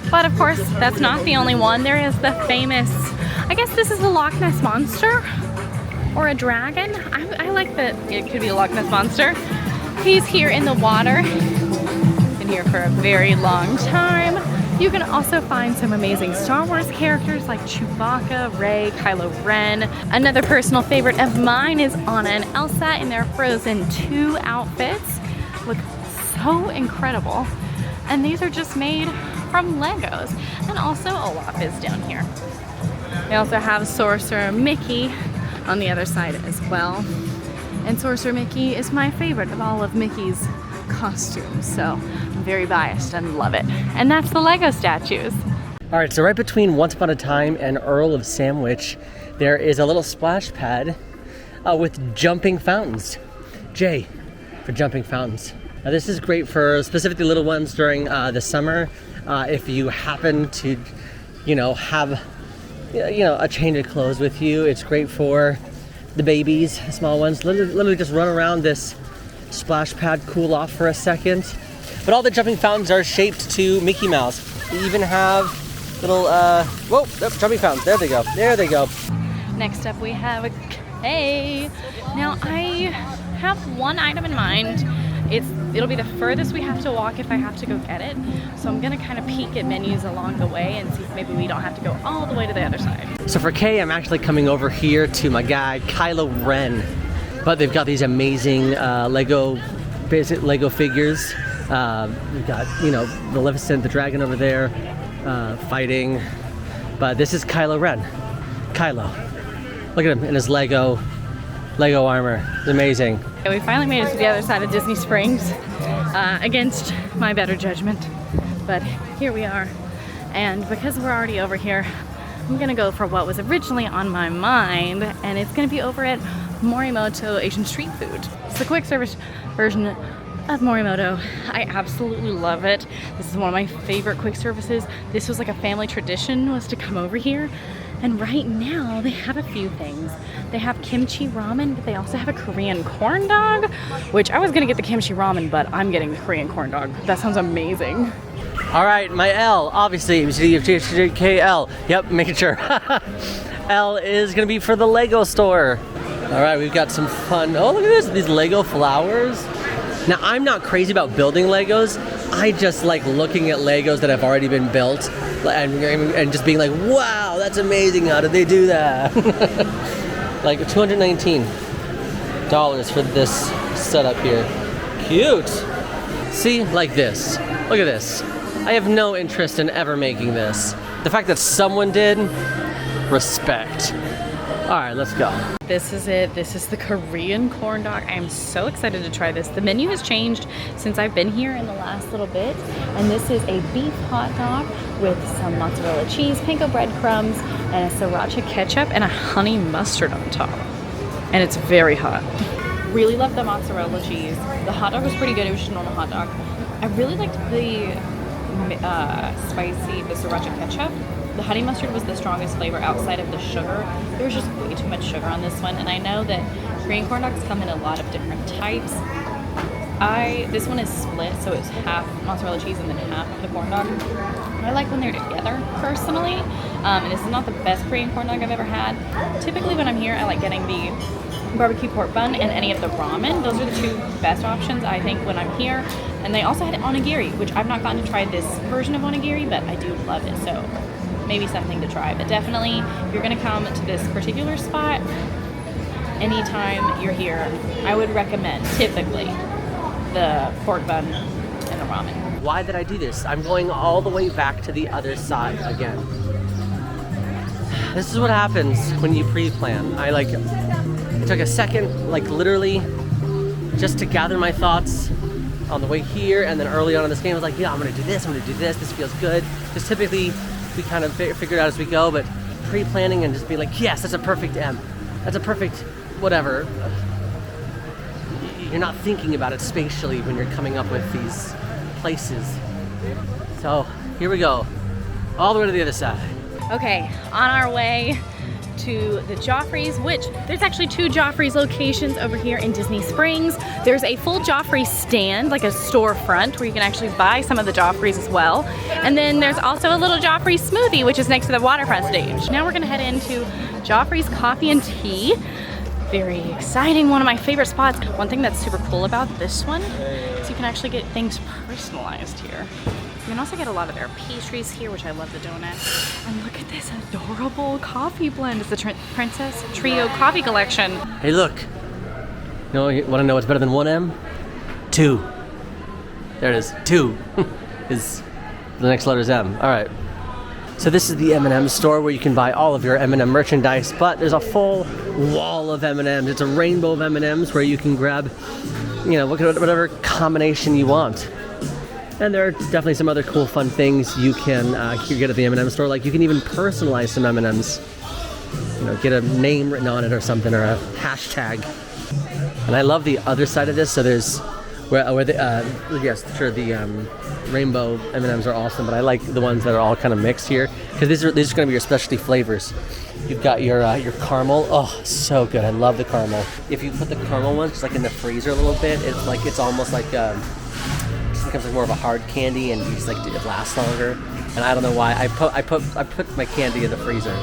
Speaker 2: But of course, that's not the only one. There is the famous, I guess this is the Loch Ness Monster or a dragon. I like that it could be a Loch Ness Monster. He's here in the water. Been here for a very long time. You can also find some amazing Star Wars characters like Chewbacca, Rey, Kylo Ren. Another personal favorite of mine is Anna and Elsa in their Frozen 2 outfits. Look so incredible. And these are just made from Legos. And also Olaf is down here. They also have Sorcerer Mickey on the other side as well. And Sorcerer Mickey is my favorite of all of Mickey's costumes, so I'm very biased and love it. And that's the Lego statues.
Speaker 1: All right, so right between Once Upon a Time and Earl of Sandwich, there is a little splash pad with jumping fountains. J for jumping fountains. Now this is great for specifically little ones during the summer. If you happen to, have, a change of clothes with you, it's great for the babies, the small ones. Literally just run around this splash pad, cool off for a second. But all the jumping fountains are shaped to Mickey Mouse. They even have little, jumping fountains. There they go. There they go.
Speaker 2: Next up we have a K. Now I have one item in mind. It'll be the furthest we have to walk if I have to go get it. So I'm gonna kind of peek at menus along the way and see if maybe we don't have to go all the way to the other side.
Speaker 1: So for K, I'm actually coming over here to my guy, Kylo Ren. But they've got these amazing basic Lego figures. We've got, Maleficent, the dragon over there, fighting. But this is Kylo Ren. Kylo. Look at him in his Lego armor. It's amazing.
Speaker 2: We finally made it to the other side of Disney Springs against my better judgment. But here we are. And because we're already over here, I'm gonna go for what was originally on my mind, and it's gonna be over at Morimoto Asian Street Food. It's the quick service version of Morimoto. I absolutely love it. This is one of my favorite quick services. This was like a family tradition, was to come over here. And right now they have a few things. They have kimchi ramen, but they also have a Korean corn dog, which I was gonna get the kimchi ramen, but I'm getting the Korean corn dog. That sounds amazing.
Speaker 1: All right, my L, obviously, KL. Yep, making sure. L is gonna be for the Lego store. All right, we've got some fun. Oh, look at this, these Lego flowers. Now, I'm not crazy about building Legos. I just like looking at Legos that have already been built and just being like, wow, that's amazing. How did they do that? Like $219 for this setup here. Cute. See, like this. Look at this. I have no interest in ever making this. The fact that someone did, respect. All right, let's go.
Speaker 2: This is it. This is the Korean corn dog. I am so excited to try this. The menu has changed since I've been here in the last little bit. And this is a beef hot dog with some mozzarella cheese, panko breadcrumbs, and a sriracha ketchup and a honey mustard on top. And it's very hot. Really love the mozzarella cheese. The hot dog was pretty good. It was just a normal hot dog. I really liked the spicy, the sriracha ketchup. The honey mustard was the strongest flavor outside of the sugar. There was just way too much sugar on this one, and I know that Korean corn dogs come in a lot of different types. This one is split, so it's half mozzarella cheese and then half of the corn dog. I like when they're together, personally. And this is not the best Korean corn dog I've ever had. Typically when I'm here, I like getting the barbecue pork bun and any of the ramen. Those are the two best options, I think, when I'm here. And they also had onigiri, which I've not gotten to try this version of onigiri, but I do love it, so maybe something to try. But definitely, if you're gonna come to this particular spot, anytime you're here, I would recommend, typically, the pork bun and the ramen.
Speaker 1: Why did I do this? I'm going all the way back to the other side again. This is what happens when you pre-plan. It took a second, literally, just to gather my thoughts on the way here, and then early on in this game, I was like, yeah, I'm gonna do this, this feels good. Because typically, we kind of figure it out as we go, but pre-planning and just being like, yes, that's a perfect M. That's a perfect whatever. You're not thinking about it spatially when you're coming up with these places. So here we go, all the way to the other side.
Speaker 2: Okay, on our way to the Joffrey's, which there's actually 2 Joffrey's locations over here in Disney Springs. There's a full Joffrey stand, like a storefront, where you can actually buy some of the Joffrey's as well. And then there's also a little Joffrey smoothie, which is next to the waterfront stage. Now we're gonna head into Joffrey's Coffee and Tea. Very exciting, one of my favorite spots. One thing that's super cool about this one is you can actually get things personalized here. You can also get a lot of their pastries here, which I love the donut. And look at this adorable coffee blend. It's the Princess Trio Coffee Collection.
Speaker 1: Hey, look. You want to know what's better than 1M? 2. There it is. 2 is the next letter is M. All right. So this is the M&M store where you can buy all of your M&M merchandise, but there's a full wall of M&Ms. It's a rainbow of M&Ms where you can grab, whatever combination you want. And there are definitely some other cool, fun things you can get at the M&M store. Like you can even personalize some M&Ms. Get a name written on it or something, or a hashtag. And I love the other side of this. So there's the rainbow M&Ms are awesome, but I like the ones that are all kind of mixed here because these are going to be your specialty flavors. You've got your caramel. Oh, so good. I love the caramel. If you put the caramel ones just like in the freezer a little bit, it's almost like it becomes like more of a hard candy, and you just like it lasts longer. And I don't know why I put my candy in the freezer.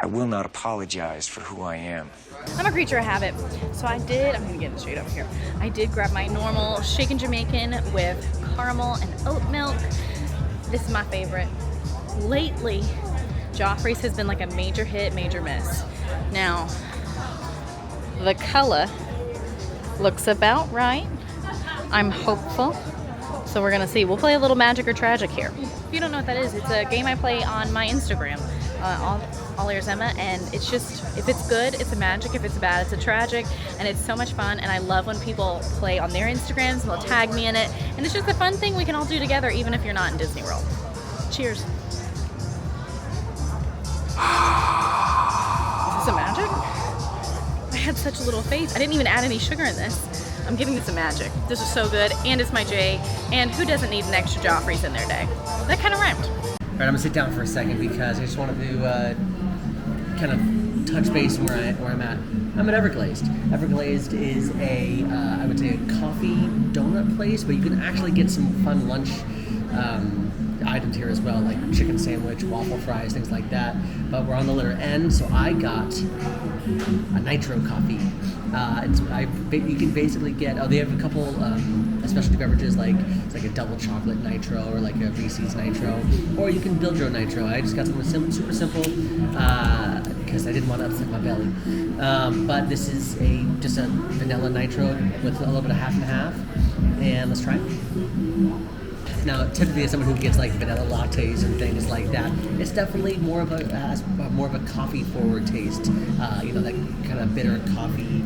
Speaker 5: I will not apologize for who I am.
Speaker 2: I'm a creature of habit, so I'm gonna get it straight over here. I did grab my normal shaken Jamaican with caramel and oat milk. This is my favorite. Lately, Joffrey's has been like a major hit, major miss. Now, the color looks about right. I'm hopeful. So we're gonna see. We'll play a little magic or tragic here. If you don't know what that is, it's a game I play on my Instagram, AllEars.net, and it's just, if it's good, it's a magic. If it's bad, it's a tragic, and it's so much fun. And I love when people play on their Instagrams and they'll tag me in it. And it's just a fun thing we can all do together, even if you're not in Disney World. Cheers. Is this a magic? I had such a little face. I didn't even add any sugar in this. I'm giving this a magic. This is so good, and it's my J, and who doesn't need an extra Joffrey's in their day? That kind of rhymed.
Speaker 1: All right, I'm gonna sit down for a second because I just wanted to kind of touch base where I'm at. I'm at Everglazed. Everglazed is I would say a coffee donut place, but you can actually get some fun lunch items here as well, like chicken sandwich, waffle fries, things like that. But we're on the letter N, so I got a nitro coffee. You can basically get, they have a couple specialty beverages, like it's like a double chocolate nitro or like a Reese's nitro, or you can build your own nitro. I just got something super simple because I didn't want to upset my belly. But this is just a vanilla nitro with a little bit of half and half, and let's try it. Now, typically, as someone who gets like vanilla lattes and things like that, it's definitely more of a coffee-forward taste. That kind of bitter coffee,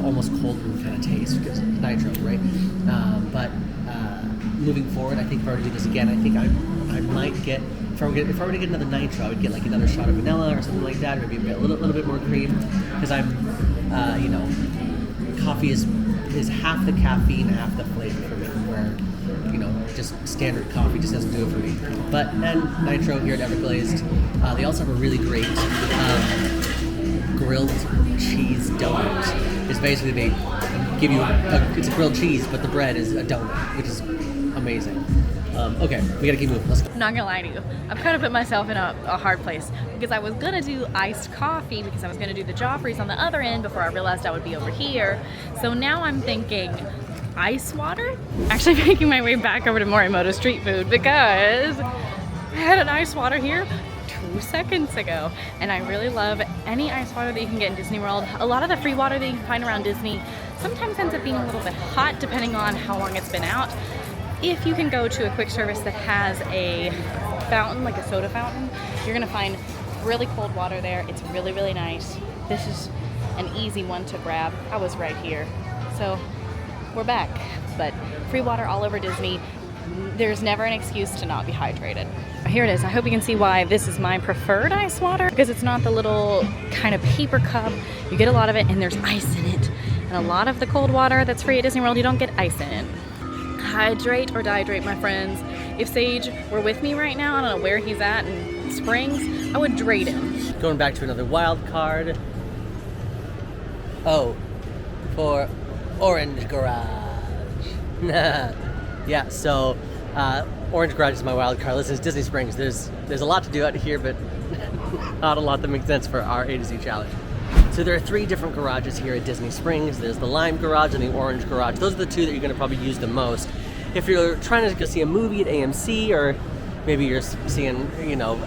Speaker 1: almost cold brew kind of taste because it's nitro, right? But moving forward, I think if I were to do this again, I think I might get. If I were to get another nitro, I would get like another shot of vanilla or something like that, or maybe a little bit more cream, because coffee is half the caffeine, half the flavor for me, where just standard coffee just doesn't do it for me. But then nitro here at Everglazed, they also have a really great grilled cheese donut. It's basically they give you it's a grilled cheese, but the bread is a donut, which is amazing. Okay, we gotta keep moving. Let's go.
Speaker 2: I'm not gonna lie to you. I've kind of put myself in a hard place because I was gonna do iced coffee because I was gonna do the Joffrey's on the other end before I realized I would be over here. So now I'm thinking ice water? Actually making my way back over to Morimoto Street Food because I had an ice water here 2 seconds ago, and I really love any ice water that you can get in Disney World. A lot of the free water that you can find around Disney sometimes ends up being a little bit hot depending on how long it's been out. If you can go to a quick service that has a fountain, like a soda fountain, you're gonna find really cold water there. It's really, really nice. This is an easy one to grab. I was right here. So we're back, but free water all over Disney. There's never an excuse to not be hydrated. Here it is. I hope you can see why this is my preferred ice water, because it's not the little kind of paper cup. You get a lot of it and there's ice in it. And a lot of the cold water that's free at Disney World, you don't get ice in it. Hydrate or dihydrate, my friends. If Sage were with me right now, I don't know where he's at in Springs, I would drate him.
Speaker 1: Going back to another wild card. Oh, for Orange Garage. Yeah, so Orange Garage is my wild card. Listen, it's Disney Springs. There's a lot to do out here, but not a lot that makes sense for our A to Z challenge. So there are 3 different garages here at Disney Springs. There's the Lime Garage and the Orange Garage. Those are the 2 that you're going to probably use the most. if you're trying to go see a movie at AMC, or maybe you're seeing, you know,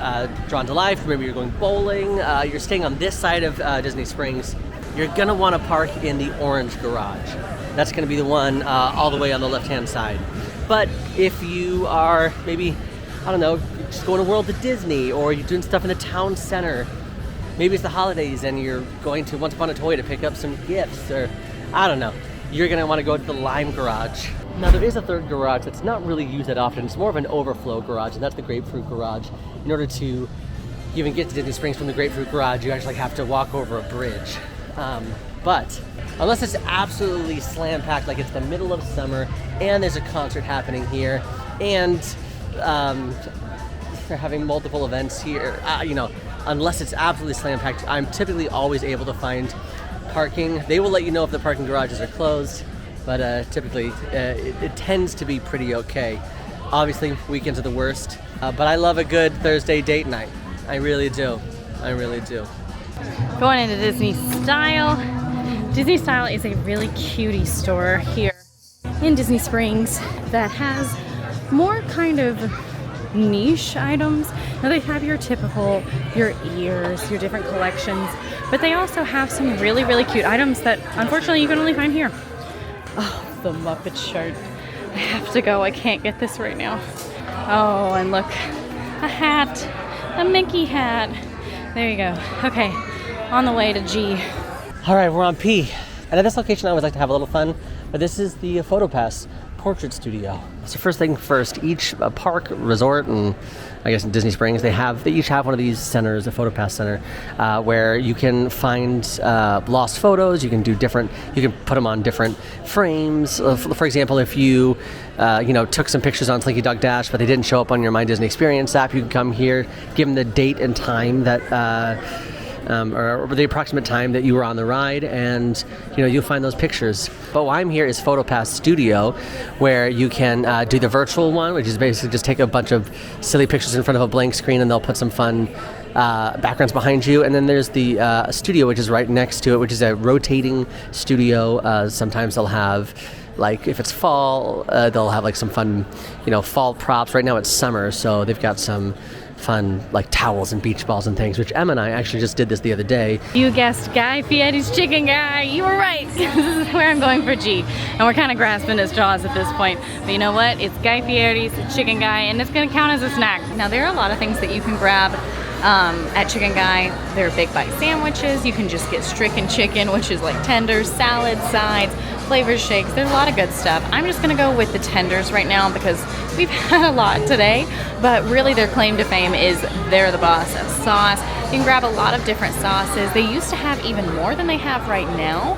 Speaker 1: Drawn to Life, maybe you're going bowling, you're staying on this side of Disney Springs, you're gonna wanna park in the orange garage. That's gonna be the one all the way on the left-hand side. But if you are maybe, I don't know, just going to World of Disney, or you're doing stuff in the town center, maybe it's the holidays and you're going to Once Upon a Toy to pick up some gifts, or I don't know, you're gonna wanna go to the Lime garage. Now there is a third garage that's not really used that often. It's more of an overflow garage, and that's the Grapefruit garage. In order to even get to Disney Springs from the Grapefruit garage, you actually have to walk over a bridge. But unless it's absolutely slam packed, like it's the middle of summer and there's a concert happening here, and they're having multiple events here, you know, unless it's absolutely slam packed, I'm typically always able to find parking. They will let you know if the parking garages are closed, but typically it tends to be pretty okay. Obviously, weekends are the worst, but I love a good Thursday date night. I really do. I really do.
Speaker 2: Going into Disney Style. Disney Style is a really cutie store here in Disney Springs that has more kind of niche items. Now they have your typical, your ears, your different collections, but they also have some really, really cute items that unfortunately you can only find here. Oh, the Muppet shirt. I have to go. I can't get this right now. Oh, and look, a hat, a Mickey hat. There you go. Okay, on the way to G.
Speaker 1: All right, we're on P. And at this location, I always like to have a little fun, but this is the PhotoPass Portrait Studio. So first thing first, each park, resort, and I guess in Disney Springs, they each have one of these centers, a PhotoPass center, where you can find lost photos. You can do different. You can put them on different frames. For example, if you took some pictures on Slinky Dog Dash, but they didn't show up on your My Disney Experience app, you can come here, give them the date and time that. Or the approximate time that you were on the ride, and you'll find those pictures. But why I'm here is PhotoPass Studio, where you can do the virtual one, which is basically just take a bunch of silly pictures in front of a blank screen, and they'll put some fun backgrounds behind you. And then there's the studio, which is right next to it, which is a rotating studio. Sometimes they'll have, like, if it's fall, they'll have like some fun, fall props. Right now it's summer, so they've got some fun, like, towels and beach balls and things, which Em and I actually just did this the other day.
Speaker 2: You guessed Guy Fieri's Chicken Guy. You were right. This is where I'm going for G. And we're kind of grasping at straws at this point. But you know what? It's Guy Fieri's Chicken Guy, and it's going to count as a snack. Now, there are a lot of things that you can grab at Chicken Guy. There are big bite sandwiches. You can just get stricken chicken, which is like tenders, salads, sides, flavor shakes. There's a lot of good stuff. I'm just gonna go with the tenders right now because we've had a lot today, but really their claim to fame is they're the boss of sauce. You can grab a lot of different sauces. They used to have even more than they have right now,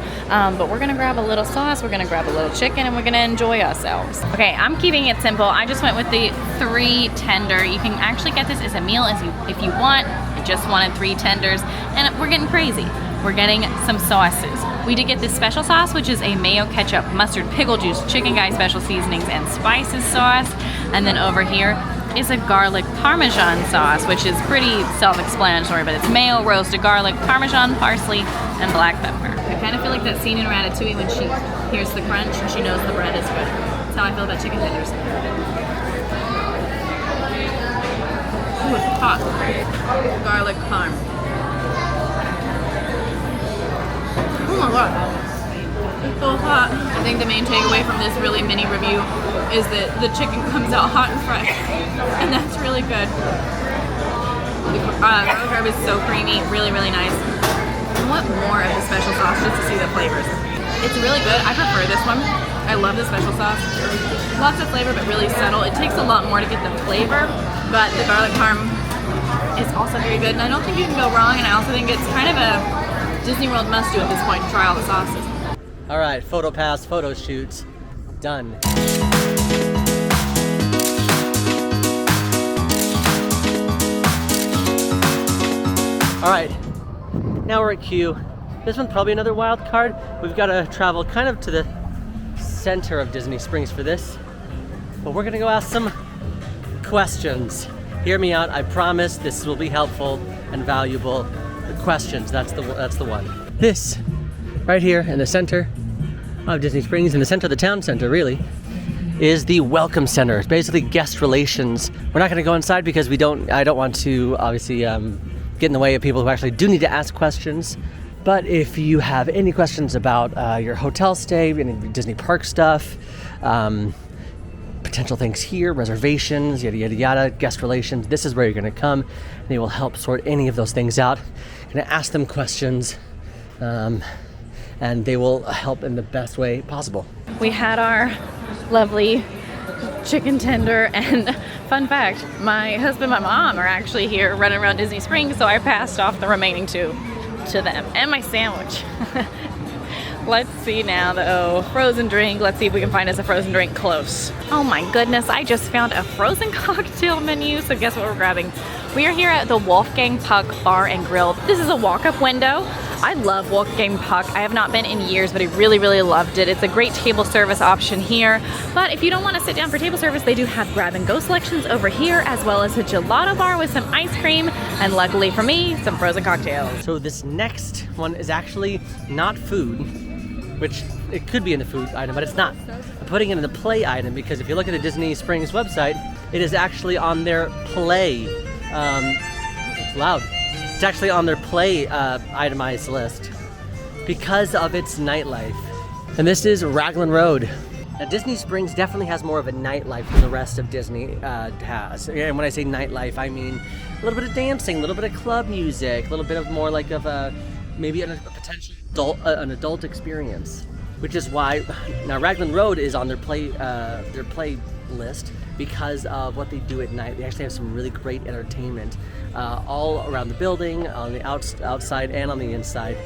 Speaker 2: but we're gonna grab a little sauce, we're gonna grab a little chicken, and we're gonna enjoy ourselves. Okay, I'm keeping it simple. I just went with the 3 tender. You can actually get this as a meal if you want. I just wanted 3 tenders, and we're getting crazy. We're getting some sauces. We did get this special sauce, which is a mayo, ketchup, mustard, pickle juice, Chicken Guy special seasonings, and spices sauce. And then over here is a garlic parmesan sauce, which is pretty self-explanatory, but it's mayo, roasted garlic, parmesan, parsley, and black pepper. I kind of feel like that scene in Ratatouille when she hears the crunch and she knows the bread is good. That's how I feel about chicken tenders. Ooh, it's hot. Garlic parm. Oh my god, it's so hot. I think the main takeaway from this really mini review is that the chicken comes out hot and fresh, and that's really good. The garlic herb is so creamy, really, really nice. I want more of the special sauce just to see the flavors. It's really good. I prefer this one. I love the special sauce. Lots of flavor, but really subtle. It takes a lot more to get the flavor, but the garlic parm is also very good, and I don't think you can go wrong, and I also think it's kind of a Disney World must do at this point to try all the sauces.
Speaker 1: All right, PhotoPass photo shoot done. All right, now we're at Q. This one's probably another wild card. We've got to travel kind of to the center of Disney Springs for this, but we're gonna go ask some questions. Hear me out. I promise this will be helpful and valuable. Questions, that's the one. This right here in the center of Disney Springs, in the center of the town center really, is the Welcome Center. It's basically guest relations. We're not going to go inside because I don't want to obviously get in the way of people who actually do need to ask questions. But if you have any questions about your hotel stay, any Disney park stuff, potential things here, reservations, yada, yada, yada, guest relations, this is where you're going to come. And they will help sort any of those things out. You're going to ask them questions, and they will help in the best way possible.
Speaker 2: We had our lovely chicken tender, and fun fact, my husband and my mom are actually here running around Disney Springs, so I passed off the remaining 2 to them, and my sandwich. Let's see now, the frozen drink. Let's see if we can find us a frozen drink close. Oh my goodness, I just found a frozen cocktail menu, so guess what we're grabbing? We are here at the Wolfgang Puck Bar and Grill. This is a walk-up window. I love Wolfgang Puck. I have not been in years, but I really, really loved it. It's a great table service option here. But if you don't want to sit down for table service, they do have grab-and-go selections over here, as well as a gelato bar with some ice cream, and luckily for me, some frozen cocktails.
Speaker 1: So this next one is actually not food, which it could be in the food item, but it's not. I'm putting it in the play item because if you look at the Disney Springs website, it is actually on their play. It's loud. It's actually on their play itemized list because of its nightlife. And this is Raglan Road. Now Disney Springs definitely has more of a nightlife than the rest of Disney has. And when I say nightlife, I mean a little bit of dancing, a little bit of club music, a little bit of more like of a, maybe a potential adult experience. Which is why now Raglan Road is on their play list because of what they do at night. They actually have some really great entertainment all around the building, on the outside and on the inside.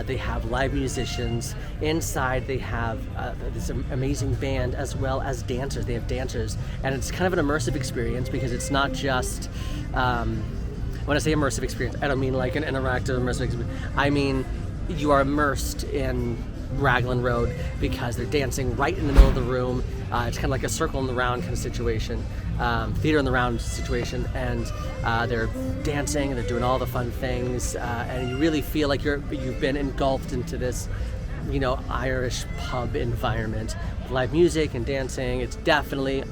Speaker 1: They have live musicians. Inside they have this amazing band as well as dancers. They have dancers, and it's kind of an immersive experience because it's not just when I say immersive experience, I don't mean like an interactive immersive experience. I mean you are immersed in Raglan Road because they're dancing right in the middle of the room. It's kind of like a circle in the round kind of situation, theater in the round situation, and they're dancing and they're doing all the fun things, and you really feel like you've been engulfed into this, Irish pub environment with live music and dancing. It's definitely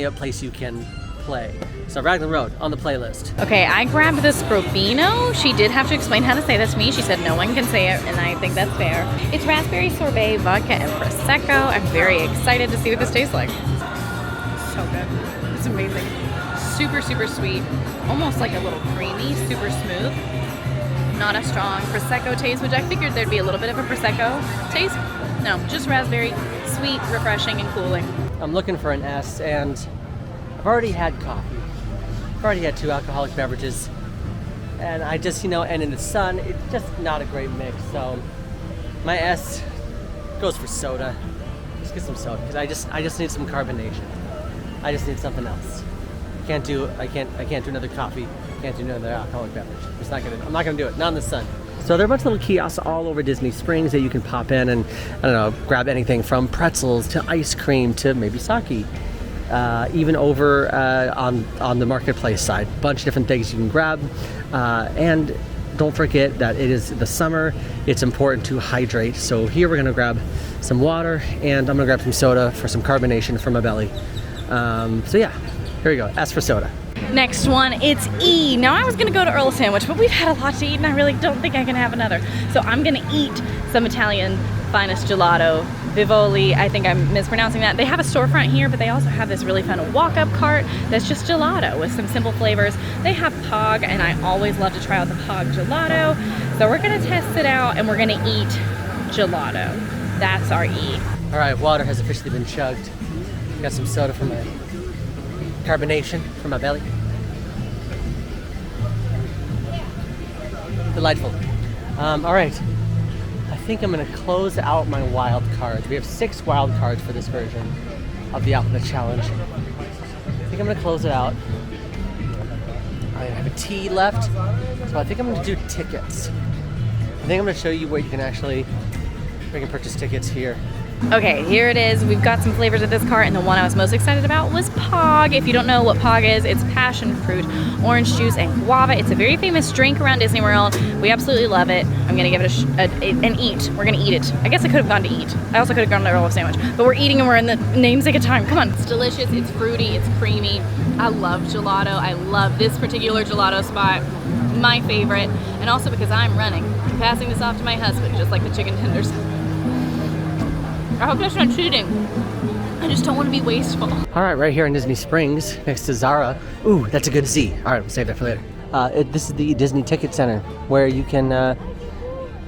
Speaker 1: a place you can play. So Raglan Road on the playlist.
Speaker 2: Okay, I grabbed the Scrobino. She did have to explain how to say that to me. She said no one can say it, and I think that's fair. It's raspberry sorbet, vodka, and Prosecco. I'm very excited to see what this tastes like. So good. It's amazing. Super, super sweet. Almost like a little creamy, super smooth. Not a strong Prosecco taste, which I figured there'd be a little bit of a Prosecco taste. No, just raspberry, sweet, refreshing, and cooling.
Speaker 1: I'm looking for an S, and I've already had coffee. I've already had 2 alcoholic beverages, and I just, and in the sun, it's just not a great mix. So my S goes for soda. Just get some soda because I just need some carbonation. I just need something else. I can't do another coffee. Can't do another alcoholic beverage. I'm not gonna do it. Not in the sun. So there are a bunch of little kiosks all over Disney Springs that you can pop in and, grab anything from pretzels to ice cream to maybe sake. Even over on the marketplace side, bunch of different things you can grab, and don't forget that it is the summer. It's important to hydrate. So here we're gonna grab some water, and I'm gonna grab some soda for some carbonation for my belly. So yeah, here we go. S for soda.
Speaker 2: Next one, it's E. Now I was gonna go to Earl Sandwich, but we've had a lot to eat and I really don't think I can have another. So I'm gonna eat some Italian finest gelato. Vivoli, I think I'm mispronouncing that. They have a storefront here, but they also have this really fun walk-up cart that's just gelato with some simple flavors. They have Pog, and I always love to try out the Pog gelato. So we're gonna test it out and we're gonna eat gelato. That's our E.
Speaker 1: All right, water has officially been chugged. Got some soda for my carbonation for my belly. Delightful. All right. I think I'm going to close out my wild cards. We have 6 wild cards for this version of the Alphabet Challenge. I think I'm going to close it out. I have a T left, so I think I'm going to do tickets. I think I'm going to show you where you can purchase tickets here.
Speaker 2: Okay, here it is. We've got some flavors of this cart, and the one I was most excited about was Pog. If you don't know what Pog is, it's passion fruit, orange juice, and guava. It's a very famous drink around Disney World. We absolutely love it. I'm gonna give it an eat. We're gonna eat it. I guess I could have gone to eat. I also could have gone to a roll sandwich, but we're eating and we're in the namesake of time. Come on. It's delicious, it's fruity, it's creamy. I love gelato. I love this particular gelato spot. My favorite. And also because I'm running. I'm passing this off to my husband, just like the chicken tenders. I hope that's not cheating. I just don't want to be wasteful.
Speaker 1: All right, right here in Disney Springs, next to Zara. Ooh, that's a good Z. All right, we'll save that for later. This is the Disney Ticket Center, where you can,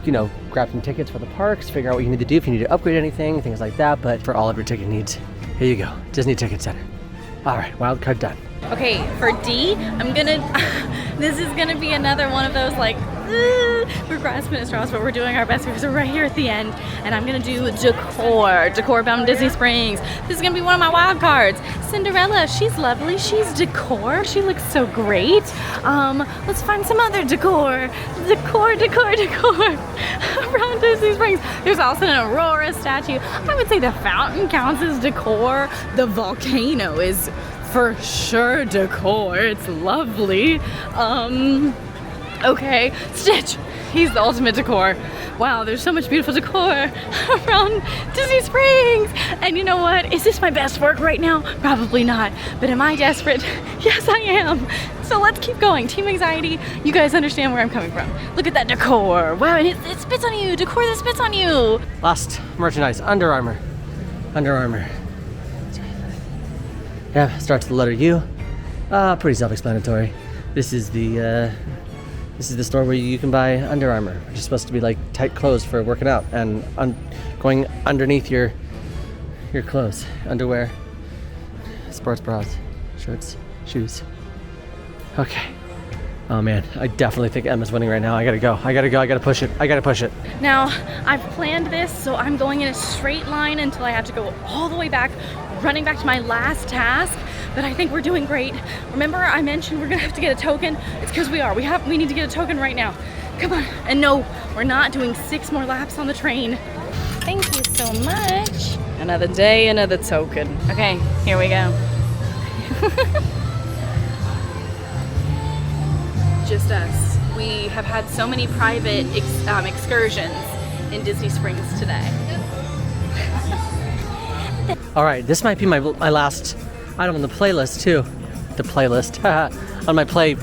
Speaker 1: you know, grab some tickets for the parks, figure out what you need to do, if you need to upgrade anything, things like that. But for all of your ticket needs, here you go, Disney Ticket Center. All right, wild card done.
Speaker 2: Okay, for D, this is gonna be another one of those like, we're grasping at straws, but we're doing our best because we're right here at the end. And I'm gonna do decor bound Disney Springs. This is gonna be one of my wild cards. Cinderella, she's lovely, she's decor, she looks so great. Let's find some other decor around Disney Springs. There's also an Aurora statue. I would say the fountain counts as decor. The volcano is for sure decor, it's lovely. Okay, Stitch, he's the ultimate decor. Wow, there's so much beautiful decor around Disney Springs. And you know what? Is this my best work right now? Probably not. But am I desperate? Yes, I am. So let's keep going. Team anxiety, you guys understand where I'm coming from. Look at that decor. Wow, and it spits on you. Decor that spits on you.
Speaker 1: Last merchandise, Under Armour. Under Armour. Yeah, starts with the letter U. Pretty self-explanatory. This is the store where you can buy Under Armour, which is supposed to be like tight clothes for working out and going underneath your clothes, underwear, sports bras, shirts, shoes. Okay. Oh man, I definitely think Emma's winning right now. I gotta go, I gotta push it.
Speaker 2: Now, I've planned this, so I'm going in a straight line until I have to go all the way back, running back to my last task, but I think we're doing great. Remember I mentioned we're gonna have to get a token? It's because we are. We need to get a token right now. Come on. And no, we're not doing 6 more laps on the train. Thank you so much. Another day, another token. Okay, here we go. Just us. We have had so many private excursions in Disney Springs today.
Speaker 1: All right, this might be my last item on the playlist too. The playlist on my play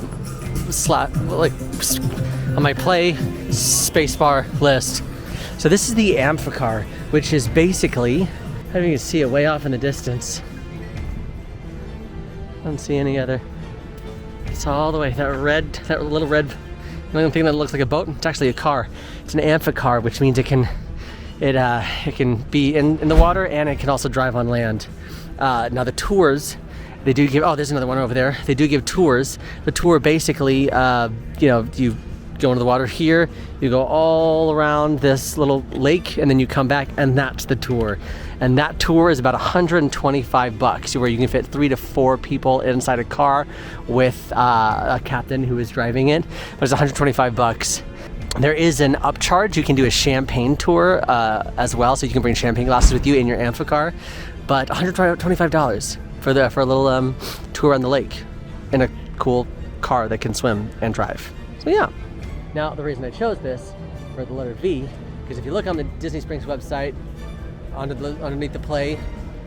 Speaker 1: spacebar list. So this is the Amphicar, which is basically, I don't know if you can see it way off in the distance. I don't see any other. It's all the way, that little red, the only thing that looks like a boat, it's actually a car. It's an Amphicar, which means it can be in the water and it can also drive on land. Now the tours, they do give, oh, there's another one over there. They do give tours. The tour basically, you go into the water here, you go all around this little lake, and then you come back, and that's the tour. And that tour is about $125, where you can fit 3 to 4 people inside a car with a captain who is driving it. But it's $125. There is an upcharge. You can do a champagne tour as well, so you can bring champagne glasses with you in your Amphicar. But $125 for a little tour on the lake in a cool car that can swim and drive. So yeah. Now the reason I chose this for the letter V, because if you look on the Disney Springs website, underneath the play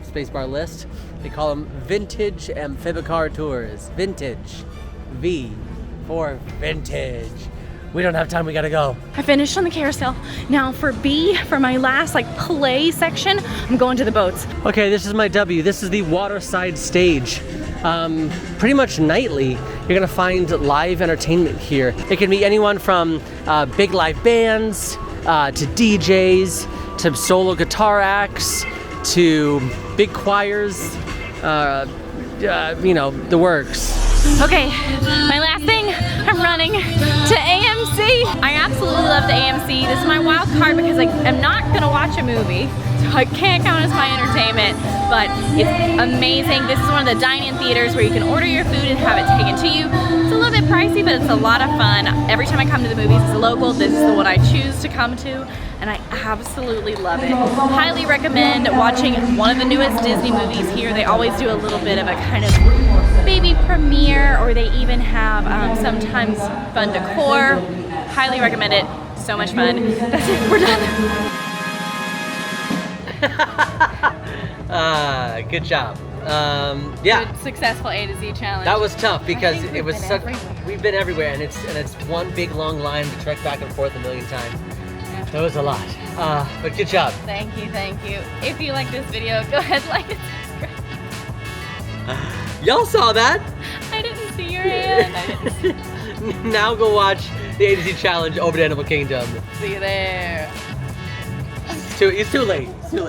Speaker 1: spacebar list, they call them vintage Amphibicar tours. Vintage. V for vintage. We don't have time, we gotta go.
Speaker 2: I finished on the carousel. Now for B, for my last play section, I'm going to the boats.
Speaker 1: Okay, this is my W. This is the waterside stage. Pretty much nightly, you're gonna find live entertainment here. It can be anyone from big live bands, to DJs, to solo guitar acts, to big choirs, the works.
Speaker 2: Okay, my last thing, I'm running to AMC. I absolutely love the AMC. This is my wild card because I am not gonna watch a movie, so I can't count as my entertainment, but it's amazing. This is one of the dine-in theaters where you can order your food and have it taken to you. It's a little bit pricey, but it's a lot of fun. Every time I come to the movies as a local, this is the one I choose to come to, and I absolutely love it. Highly recommend watching one of the newest Disney movies here. They always do a little bit of a kind of baby premiere, or they even have sometimes fun decor. Highly recommend it. So much fun. That's it. We're done.
Speaker 1: Good job. Yeah.
Speaker 2: Good, successful A to Z challenge.
Speaker 1: That was tough because
Speaker 2: think
Speaker 1: it was
Speaker 2: we've been
Speaker 1: such.
Speaker 2: everywhere.
Speaker 1: We've been everywhere, and it's one big long line to trek back and forth a million times.
Speaker 2: Yeah.
Speaker 1: That was a lot. But good job.
Speaker 2: Thank you, thank you. If you like this video, go ahead, like and subscribe.
Speaker 1: Y'all saw that.
Speaker 2: I didn't see your hand. I didn't see.
Speaker 1: Now go watch the A to Z challenge over to Animal Kingdom.
Speaker 2: See you there.
Speaker 1: It's too late.